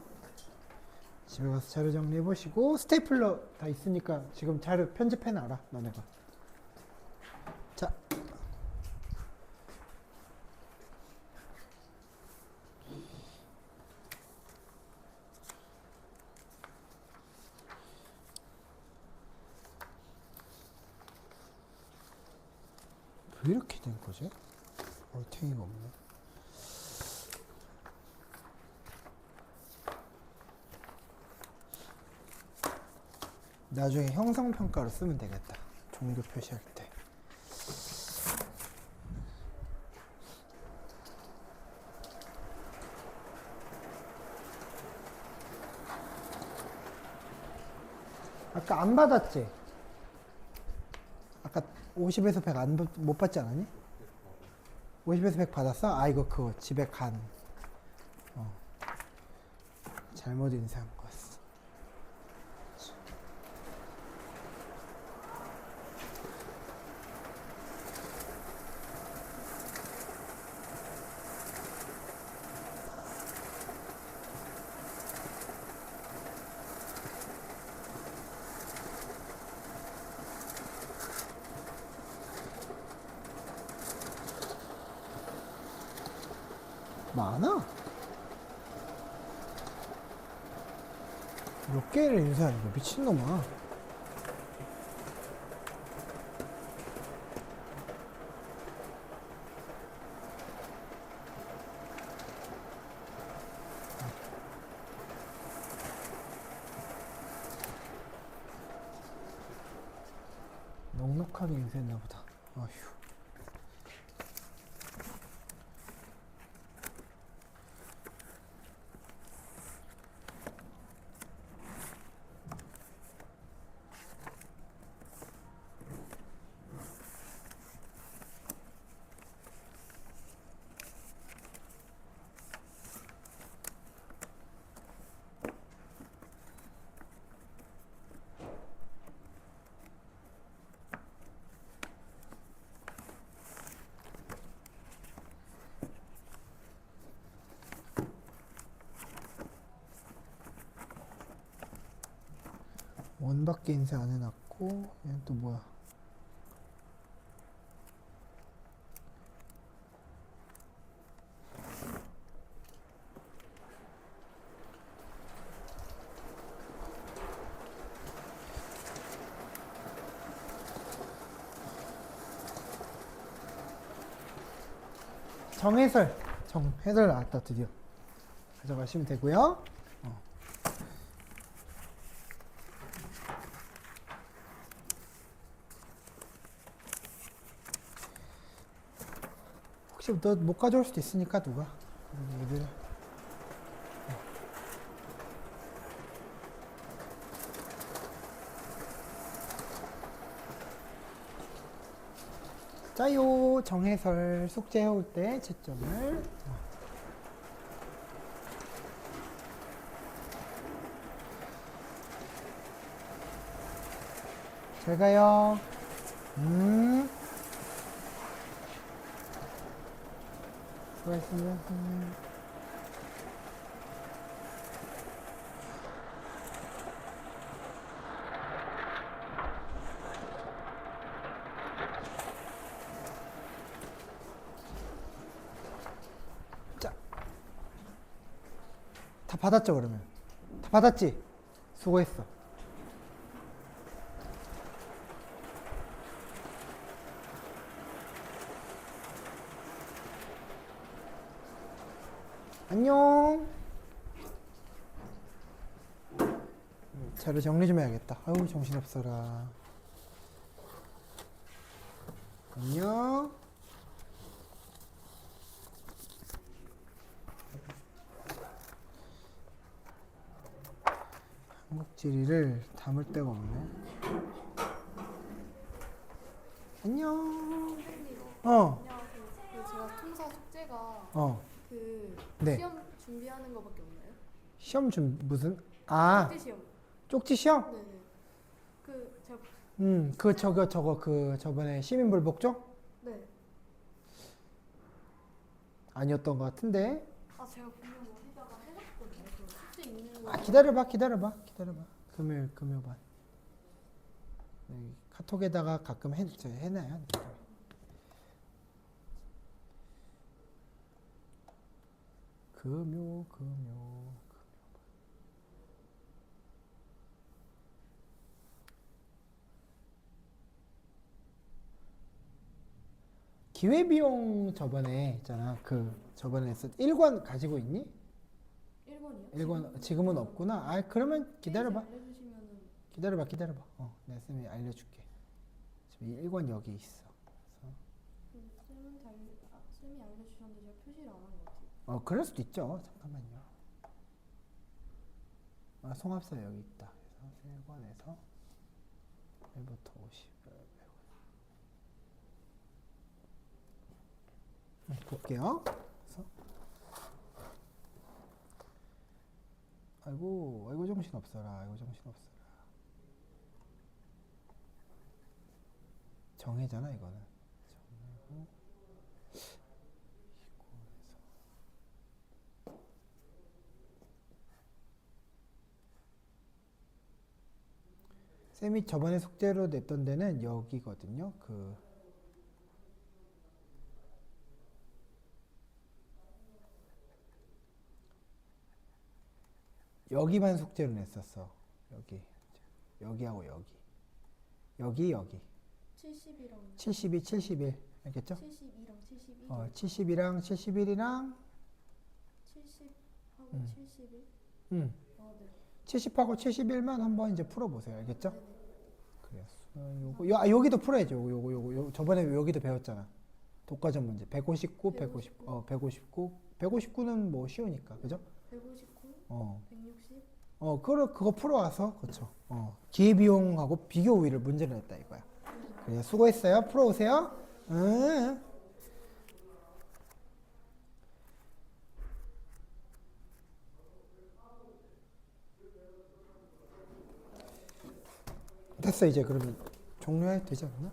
[SPEAKER 1] 집에 가서 자료 정리해 보시고 스테이플러 다 있으니까 지금 자료 편집해 놔라. 너네가. 자. 왜 이렇게 된 거지? 얼탱이가 없네. 나중에 형성평가로 쓰면 되겠다. 종교 표시할 때. 아까 안 받았지? 아까 50에서 100 못 받지 않았니? 50에서 100 받았어? 아, 이거 그거 집에 간. 잘못 인쇄한 거였어. 많아. 몇 개를 인쇄하는 거야? 미친놈아. 넉넉하게 인쇄했나 보다. 아휴. 원밖에 인쇄 안 해놨고, 얘는 또 뭐야? 정해설 나왔다 드디어. 가져가시면 되고요. 혹시 너 못 가져올 수도 있으니까 누가 얘들 짜요. 정해설 숙제 해올 때 채점을 잘 가요. 수고하셨습니다. 자, 다 받았죠 그러면? 다 받았지? 수고했어. 안녕. 자료 정리 좀 해야겠다. 아유 정신없어라. 안녕. 한국지리를 담을 데가 없네. 안녕.
[SPEAKER 2] 안녕하세요. 그 제가 통사 숙제가 그
[SPEAKER 1] 네.
[SPEAKER 2] 시험 준비하는 거밖에 없나요?
[SPEAKER 1] 시험 좀 무슨
[SPEAKER 2] 숙제 시험.
[SPEAKER 1] 쪽지 시험?
[SPEAKER 2] 네네. 그 제가
[SPEAKER 1] 저거 그 저번에 시민불복종?
[SPEAKER 2] 네.
[SPEAKER 1] 아니었던 것 같은데.
[SPEAKER 2] 아 제가 분명 어디다가 해놨거든요. 그 숙제 있는 거.
[SPEAKER 1] 기다려봐. 금요일 반. 여기 카톡에다가 가끔 해놔요. 금요. 기회비용 저번에 있잖아. 저번에 했을 때 1권 가지고 있니?
[SPEAKER 2] 1번이요?
[SPEAKER 1] 1권 지금은 없구나. 그러면 기다려봐.
[SPEAKER 2] 알려주시면은.
[SPEAKER 1] 기다려봐. 내가 쌤이 알려줄게. 지금 1권 여기 있어.
[SPEAKER 2] 쌤이 알려주셨는데 제가 표시를 안 한 것 같아요.
[SPEAKER 1] 그럴 수도 있죠. 잠깐만요. 송합서 여기 있다. 그래서 1권에서 1부터 50. 볼게요. 그래서 아이고 정신 없어라. 정해잖아 이거는. 정해고 쌤이 저번에 숙제로 냈던 데는 여기거든요. 여기만 숙제로 냈었어. 여기하고 여기
[SPEAKER 2] 70이랑
[SPEAKER 1] 72, 71 알겠죠?
[SPEAKER 2] 72랑 72.
[SPEAKER 1] 70이랑 71이랑
[SPEAKER 2] 70하고 71. 네.
[SPEAKER 1] 70하고 71만 한번 이제 풀어보세요. 알겠죠? 그래서 여기도 풀어야죠. 요거 저번에 여기도 배웠잖아. 독과점 문제 159, 159, 159는 뭐 쉬우니까 그죠?
[SPEAKER 2] 159, 160.
[SPEAKER 1] 그거 풀어와서 그렇죠. 기회비용하고 비교 우위를 문제를 냈다 이거야. 그래 수고했어요. 풀어오세요. 됐어 이제 그러면 종료해도 되지 않나?